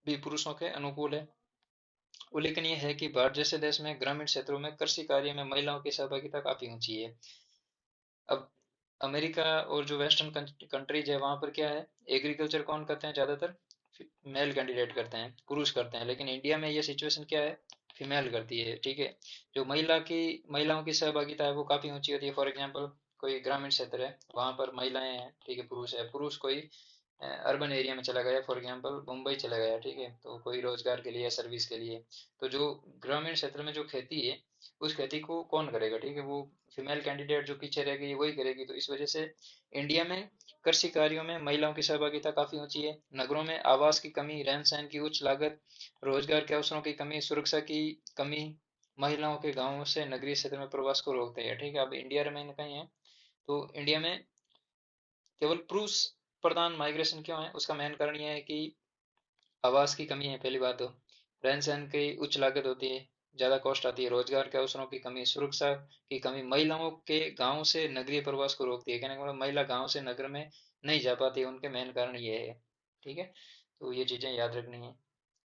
भी पुरुषों के अनुकूल है। उल्लेखनीय है कि भारत जैसे देश में ग्रामीण क्षेत्रों में कृषि कार्य में महिलाओं की सहभागिता काफी ऊंची है। अब अमेरिका और जो वेस्टर्न कंट्रीज है वहाँ पर क्या है, एग्रीकल्चर कौन करते हैं ज्यादातर, मेल कैंडिडेट करते हैं, पुरुष करते हैं। लेकिन इंडिया में ये सिचुएशन क्या है, फीमेल करती है, ठीक है। जो महिलाओं की सहभागिता है वो काफी ऊंची होती है। फॉर एग्जांपल कोई ग्रामीण क्षेत्र है वहाँ पर महिलाएं हैं, ठीक है, पुरुष है, पुरुष कोई अर्बन एरिया में चला गया, फॉर एग्जांपल मुंबई चला गया, ठीक है, तो कोई रोजगार के लिए, सर्विस के लिए, तो जो ग्रामीण क्षेत्र में जो खेती है उस खेती को कौन करेगा, ठीक है, वो फीमेल कैंडिडेट जो पीछे रह गई वही करेगी। तो इस वजह से इंडिया में कृषि कार्यों में महिलाओं की सहभागिता काफी ऊंची है। नगरों में आवास की कमी, रहन सहन की उच्च लागत, रोजगार के अवसरों की कमी, सुरक्षा की कमी महिलाओं के गांवों से नगरीय क्षेत्र में प्रवास को रोकते हैं, ठीक है। अब इंडिया में कहीं है तो इंडिया में केवल पुरुष प्रधान माइग्रेशन क्यों है, उसका मेन कारण यह है कि आवास की कमी है पहली बात तो, रहन सहन की उच्च लागत होती है, ज्यादा कॉस्ट आती है, रोजगार के अवसरों की कमी, सुरक्षा की कमी, महिलाओं के गांव से नगरीय प्रवास को रोकती है। कहने का मतलब महिला गांव से नगर में नहीं जा पाती है, उनके मेन कारण ये है, ठीक है। तो ये चीजें याद रखनी है,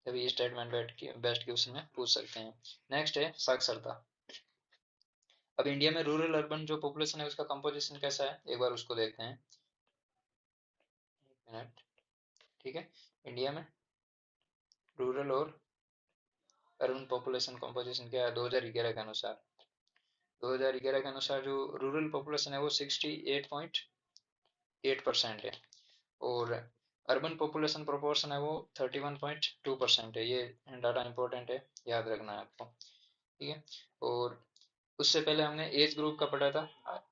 तभी स्टेटमेंट बेस्ट क्वेश्चन में पूछ सकते हैं। नेक्स्ट है साक्षरता। अब इंडिया में रूरल अर्बन जो पॉपुलेशन है उसका कंपोजिशन कैसा है, एक बार उसको देखते हैं। एक मिनट, ठीक है। इंडिया में रूरल और अर्बन पॉपुलेशन कंपोजिशन क्या है 2011 के अनुसार। 2011 के अनुसार जो रूरल पॉपुलेशन है वो 68.8% है और अर्बन पॉपुलेशन प्रोपोर्शन है वो 31.2% है। ये डाटा इंपॉर्टेंट है, याद रखना है आपको, ठीक है। और उससे पहले हमने एज ग्रुप का पढ़ा था,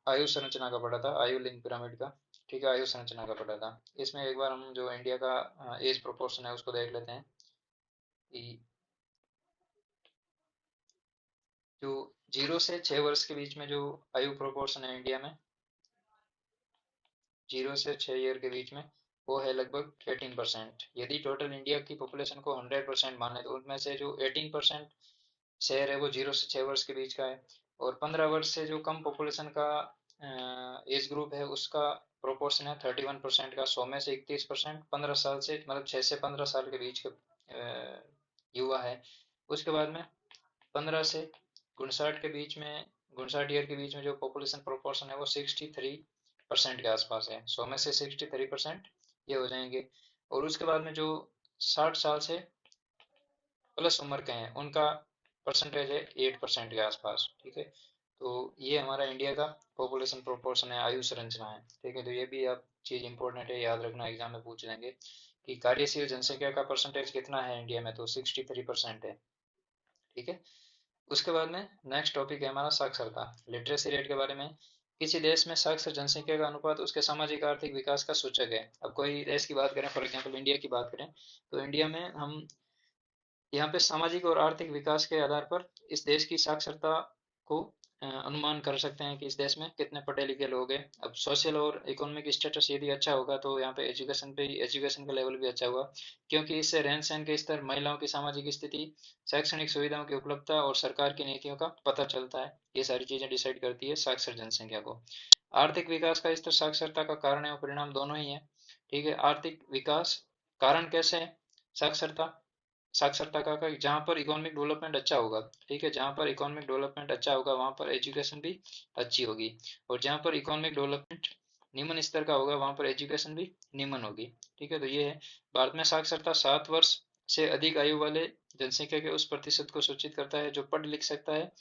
आयु संरचना का पढ़ा था, आयु लिंक पिरामिड का, ठीक है, आयु संरचना का पढ़ा था। इसमें एक बार हम जो इंडिया का एज प्रोपोर्शन है उसको देख लेते हैं कि जो 0 से 6 वर्ष के बीच में जो आयु प्रोपोर्शन है इंडिया में, 0 से 6 ईयर के बीच में, वो है लगभग 18%। यदि टोटल इंडिया की पॉपुलेशन को 100% माने तो उनमें से जो 18% शेयर है वो 0 से 6 वर्ष के बीच का है। और 15 वर्ष से जो कम पॉपुलेशन का एज ग्रुप है उसका प्रोपोर्शन है 31% का, 100 में से 31%, 15 साल से मतलब 6 से 15 साल के बीच के युवा है। उसके बाद में 15 से 59 के बीच में, 59 ईयर के बीच में जो पॉपुलेशन प्रोपोर्शन है वो 63% के आसपास है। 100 में से 63% ये हो जाएंगे। और उसके बाद में जो 60 साल से प्लस उम्र के हैं उनका परसेंटेज है 8% के आसपास। ठीक है, तो ये हमारा इंडिया का पॉपुलेशन प्रोपोर्शन है, आयु संरचना है। ठीक है, तो ये भी आप चीज इंपॉर्टेंट है, याद रखना, एग्जाम में पूछ लेंगे कि कार्यशील जनसंख्या का परसेंटेज कितना है इंडिया में, तो 63% है। ठीक है, उसके बाद में नेक्स्ट टॉपिक है हमारा साक्षरता, लिटरेसी रेट के बारे में। किसी देश में साक्षर जनसंख्या का अनुपात उसके सामाजिक आर्थिक विकास का सूचक है। अब कोई देश की बात करें, फॉर एग्जांपल इंडिया की बात करें, तो इंडिया में हम यहाँ पे सामाजिक और आर्थिक विकास के आधार पर इस देश की साक्षरता को अनुमान कर सकते हैं कि इस देश में कितने पढ़े लिखे लोग हैं। अब सोशल और इकोनॉमिक स्टेटस यदि अच्छा होगा तो यहाँ पे एजुकेशन का लेवल भी अच्छा होगा, क्योंकि इससे रहन सहन के स्तर, महिलाओं की सामाजिक स्थिति, शैक्षणिक सुविधाओं की उपलब्धता और सरकार की नीतियों का पता चलता है। ये सारी चीजें डिसाइड करती है साक्षर जनसंख्या को। आर्थिक विकास का स्तर साक्षरता का कारण एवं परिणाम दोनों ही है। ठीक है, आर्थिक विकास कारण कैसे है? साक्षरता, साक्षरता का जहाँ पर इकोनॉमिक डेवलपमेंट अच्छा होगा, ठीक है, जहाँ पर इकोनॉमिक डेवलपमेंट अच्छा होगा वहाँ पर एजुकेशन भी अच्छी होगी, और जहाँ पर इकोनॉमिक डेवलपमेंट निम्न स्तर का होगा वहाँ पर एजुकेशन भी निम्न होगी। ठीक है, तो ये है। भारत में साक्षरता 7 वर्ष से अधिक आयु वाले जनसंख्या के उस प्रतिशत को सूचित करता है जो पढ़ लिख सकता है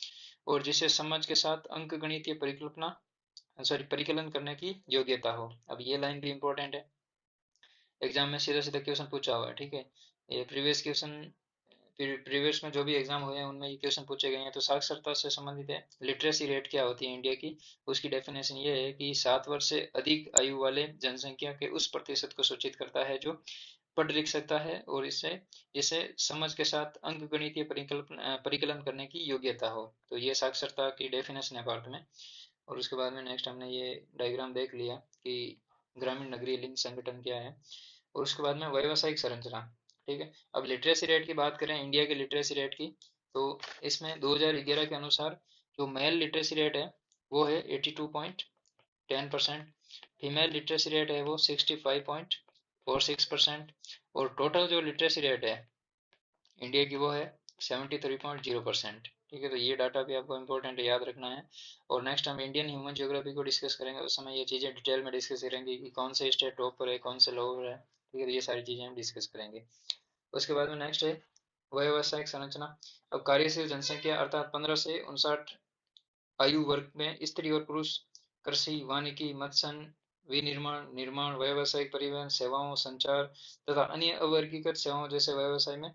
और जिसे समझ के साथ अंक गणितीय परिकलन करने की योग्यता हो। अब ये लाइन भी इंपॉर्टेंट है, एग्जाम में सीधा सीधा क्वेश्चन पूछा हुआ है। ठीक है, ये प्रीवियस में जो भी एग्जाम हुए हैं उनमें ये क्वेश्चन पूछे गए हैं। तो साक्षरता से संबंधित है, लिटरेसी रेट क्या होती है इंडिया की, उसकी डेफिनेशन ये है कि 7 वर्ष से अधिक आयु वाले जनसंख्या के उस प्रतिशत को सूचित करता है जो पढ़ लिख सकता है और इससे जिसे समझ के साथ अंक गणितीय परिकलन करने की योग्यता हो। तो ये साक्षरता की डेफिनेशन है भारत में। और उसके बाद में नेक्स्ट हमने ये डायग्राम देख लिया कि ग्रामीण नगरीय लिंग संगठन क्या है। और उसके बाद में व्यावसायिक संरचना। ठीक है, अब लिटरेसी रेट की बात करें, इंडिया के लिटरेसी रेट की, तो इसमें 2011 के अनुसार जो मेल लिटरेसी रेट है वो है 82.10%, फीमेल लिटरेसी रेट है वो 65.46%, और टोटल जो लिटरेसी रेट है इंडिया की वो है 73.0%। ठीक है, तो ये डाटा भी आपको इंपॉर्टेंट है, याद रखना है। और नेक्स्ट हम इंडियन ह्यूमन ज्योग्राफी को डिस्कस करेंगे, उस समय ये चीज़ें डिटेल में डिस्कस करेंगे कि कौन से स्टेट टॉप पर है, कौन से लोअर है। ठीक है, तो ये सारी चीज़ें हम डिस्कस करेंगे। उसके बाद में नेक्स्ट है व्यवसायिक संरचना। अब कार्यशील जनसंख्या अर्थात 15 से 59 आयु वर्ग में स्त्री और पुरुष कृषि, वानिकी, मत्स्य, विनिर्माण, निर्माण, व्यावसायिक, परिवहन सेवाओं, संचार तथा अन्य अवर्गीकृत सेवाओं जैसे व्यवसाय में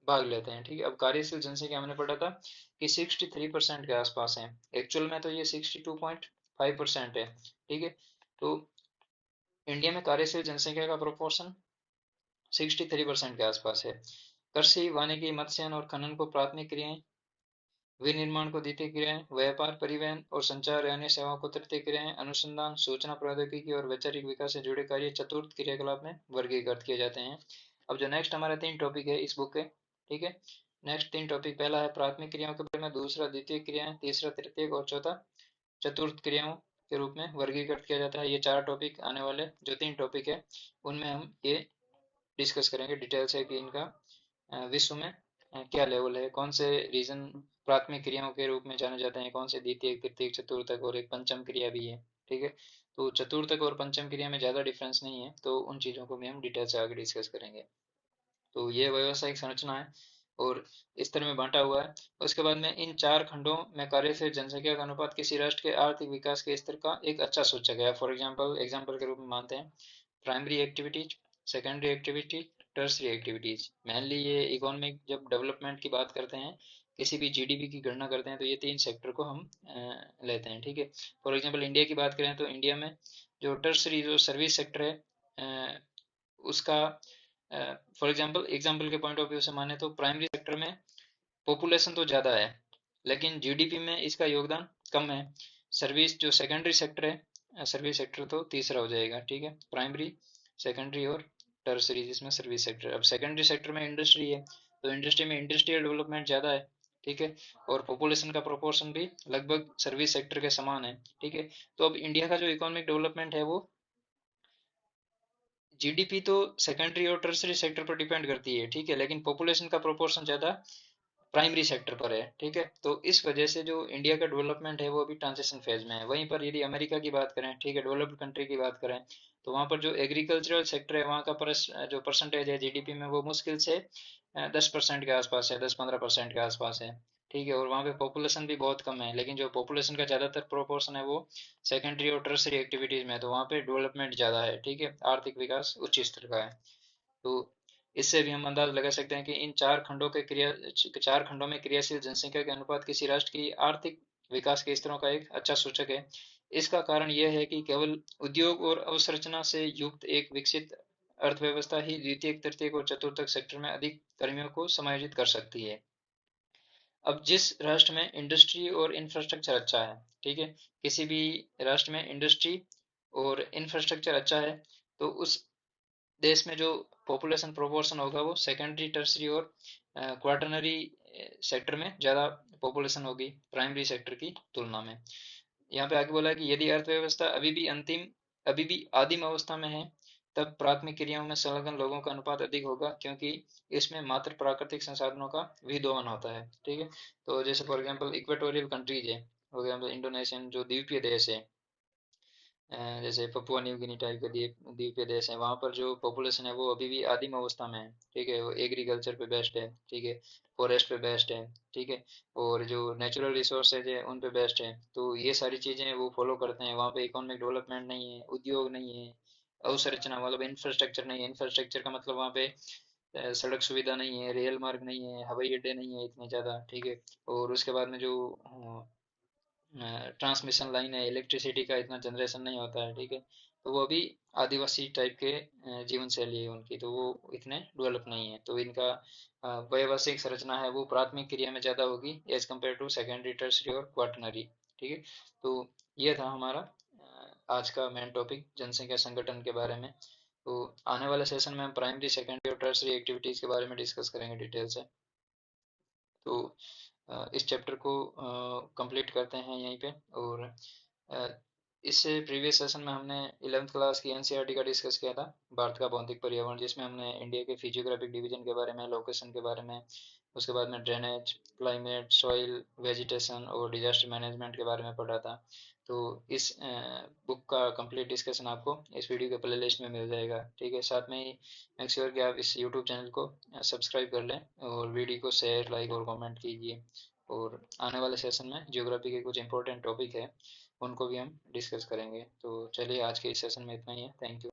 भाग लेते हैं। ठीक है, अब कार्यशील जनसंख्या हमने पढ़ा था कि 63% के आसपास है, एक्चुअल में तो ये 62.5% है। ठीक है, तो इंडिया में कार्यशील जनसंख्या का प्रोपोर्शन 63% के आसपास है। कृषि, वानिकी, मत्स्य और खनन को प्राथमिक क्रियाएं, विनिर्माण को द्वितीय क्रियाएं, व्यापार, परिवहन और संचार अन्य सेवाओं को तृतीय क्रियाएं, अनुसंधान, सूचना प्रौद्योगिकी और वैचारिक विकास से जुड़े कार्य चतुर्थ क्रियाकलाप में वर्गीकृत किए जाते हैं। अब जो नेक्स्ट हमारे 3 टॉपिक है इस बुक के, ठीक है, नेक्स्ट 3 टॉपिक, पहला है प्राथमिक क्रियाओं के बारे में, दूसरा द्वितीय क्रियाएं, तीसरा तृतीयक और चौथा चतुर्थ क्रियाओं के रूप में वर्गीकृत किया जाता है। ये 4 टॉपिक आने वाले जो 3 टॉपिक है उनमें हम ये डिस्कस करेंगे डिटेल से कि इनका विश्व में क्या लेवल है, कौन से रीजन प्राथमिक क्रियाओं के रूप में जाने जाते हैं, कौन से द्वितीय, तृतीय, चतुर्थक और एक पंचम क्रिया भी है। ठीक है, तो चतुर्थक और पंचम क्रिया में ज़्यादा डिफरेंस नहीं है, तो उन चीज़ों को भी हम डिटेल से आगे डिस्कस करेंगे। तो ये व्यावसायिक संरचना है और इस तरह में बांटा हुआ है। उसके बाद में इन 4 खंडों में कार्यशील जनसंख्या का अनुपात किसी राष्ट्र के आर्थिक विकास के स्तर का एक अच्छा सूचक है। फॉर एग्जाम्पल के रूप में मानते हैं primary activities, secondary activity, tertiary activities. Mainly ये इकोनॉमिक जब डेवलपमेंट की बात करते हैं, किसी भी जीडीपी की गणना करते हैं तो ये 3 सेक्टर को हम लेते हैं। ठीक है, फॉर एग्जाम्पल इंडिया की बात करें तो इंडिया में जो टर्सरी जो सर्विस सेक्टर है उसका एग्जाम्पल के पॉइंट ऑफ व्यू से माने तो प्राइमरी सेक्टर में पॉपुलेशन तो ज़्यादा है लेकिन जीडीपी में इसका योगदान कम है। सर्विस जो सेकेंडरी सेक्टर है, सर्विस सेक्टर तो तीसरा हो जाएगा। ठीक है, प्राइमरी, सेकेंडरी और टर्सरी जिसमें सर्विस सेक्टर। अब सेकेंडरी सेक्टर में इंडस्ट्री है तो इंडस्ट्री में इंडस्ट्रियल डेवलपमेंट ज़्यादा है, ठीक है, और पॉपुलेशन का प्रोपोर्शन भी लगभग सर्विस सेक्टर के समान है। ठीक है, तो अब इंडिया का जो इकोनॉमिक डेवलपमेंट है वो जीडीपी तो सेकेंडरी और टर्सरी सेक्टर पर डिपेंड करती है, ठीक है, लेकिन पॉपुलेशन का प्रोपोर्शन ज़्यादा प्राइमरी सेक्टर पर है। ठीक है, तो इस वजह से जो इंडिया का डेवलपमेंट है वो अभी ट्रांजिशन फेज में है। वहीं पर यदि अमेरिका की बात करें, ठीक है, डेवलप्ड कंट्री की बात करें, तो वहाँ पर जो एग्रीकल्चरल सेक्टर है वहाँ का जो परसेंटेज है जीडीपी में वो मुश्किल से 10% के आसपास है, 10-15% के आसपास है। ठीक है, और वहाँ पे पॉपुलेशन भी बहुत कम है, लेकिन जो पॉपुलेशन का ज़्यादातर प्रोपोर्शन है वो सेकेंडरी और टर्सरी एक्टिविटीज़ में है, तो वहाँ पे डेवलपमेंट ज़्यादा है। ठीक है, आर्थिक विकास उच्च स्तर का है। तो इससे भी हम अंदाज लगा सकते हैं कि इन चार खंडों में क्रियाशील जनसंख्या के अनुपात किसी राष्ट्र की आर्थिक विकास के स्तरों का एक अच्छा सूचक है। इसका कारण यह है कि केवल उद्योग और अवसंरचना से युक्त एक विकसित अर्थव्यवस्था ही द्वितीयक, तृतीयक और चतुर्थक सेक्टर में अधिक कर्मियों को समायोजित कर सकती है। अब जिस राष्ट्र में इंडस्ट्री और इंफ्रास्ट्रक्चर अच्छा है, ठीक है, किसी भी राष्ट्र में इंडस्ट्री और इंफ्रास्ट्रक्चर अच्छा है, तो उस देश में जो पॉपुलेशन प्रोपोर्शन होगा वो सेकेंडरी, टर्सरी और क्वार्टरनरी सेक्टर में ज़्यादा पॉपुलेशन होगी प्राइमरी सेक्टर की तुलना में। यहाँ पे आगे बोला है कि यदि अर्थव्यवस्था अभी भी आदिम अवस्था में है, तब प्राथमिक क्रियाओं में संलग्न लोगों का अनुपात अधिक होगा, क्योंकि इसमें मात्र प्राकृतिक संसाधनों का विदोहन होता है। ठीक है, तो जैसे फॉर एग्जांपल इक्वेटोरियल कंट्रीज है, फॉर एग्जांपल इंडोनेशियन जो द्वीपीय देश है, जैसे पपुआ न्यू गिनी टाइप के द्वीपीय देश है, वहाँ पर जो पॉपुलेशन है वो अभी भी आदिम अवस्था में है। ठीक है, वो एग्रीकल्चर पे बेस्ड है। ठीक है, फॉरेस्ट पे बेस्ड है। ठीक है, और जो नेचुरल रिसोर्सेज है उन पे बेस्ड है। तो ये सारी चीज़ें वो फॉलो करते हैं। वहाँ पे इकोनॉमिक डेवलपमेंट नहीं है, उद्योग नहीं है, अवसंरचना मतलब इंफ्रास्ट्रक्चर नहीं है। इंफ्रास्ट्रक्चर का मतलब वहाँ पे सड़क सुविधा नहीं है, रेल मार्ग नहीं है, हवाई अड्डे नहीं है इतने ज़्यादा। ठीक है, और उसके बाद में जो ट्रांसमिशन लाइन है, इलेक्ट्रिसिटी का इतना जनरेशन नहीं होता है। ठीक है, तो वो अभी आदिवासी टाइप के जीवन शैली है उनकी, तो वो इतने डेवलप नहीं है। तो इनका व्यवसायिक संरचना है वो प्राथमिक क्रिया में ज़्यादा होगी as compare to secondary, tertiary और क्वाटरनरी। ठीक है, तो ये था हमारा आज का मेन टॉपिक जनसंख्या संगठन के बारे में। तो आने वाले सेशन में हम प्राइमरी, सेकेंडरी और टर्सरी एक्टिविटीज़ के बारे में डिस्कस करेंगे डिटेल से। तो इस चैप्टर को कंप्लीट करते हैं यहीं पे। और अ, इससे प्रीवियस सेशन में हमने 11th क्लास की एनसीईआरटी का डिस्कस किया था, भारत का भौतिक पर्यावरण, जिसमें हमने इंडिया के फिजियोग्राफिक डिवीजन के बारे में, लोकेशन के बारे में, उसके बाद में ड्रेनेज, क्लाइमेट, सॉइल, वेजिटेशन और डिजास्टर मैनेजमेंट के बारे में पढ़ा था। तो इस बुक का कंप्लीट डिस्कशन आपको इस वीडियो के प्ले लिस्ट में मिल जाएगा। ठीक है, साथ में ही मेक श्योर कि आप इस यूट्यूब चैनल को सब्सक्राइब कर लें और वीडियो को शेयर, लाइक और कमेंट कीजिए। और आने वाले सेशन में ज्योग्राफी के कुछ इंपॉर्टेंट टॉपिक है उनको भी हम डिस्कस करेंगे। तो चलिए आज के इस सेशन में इतना ही है। Thank you.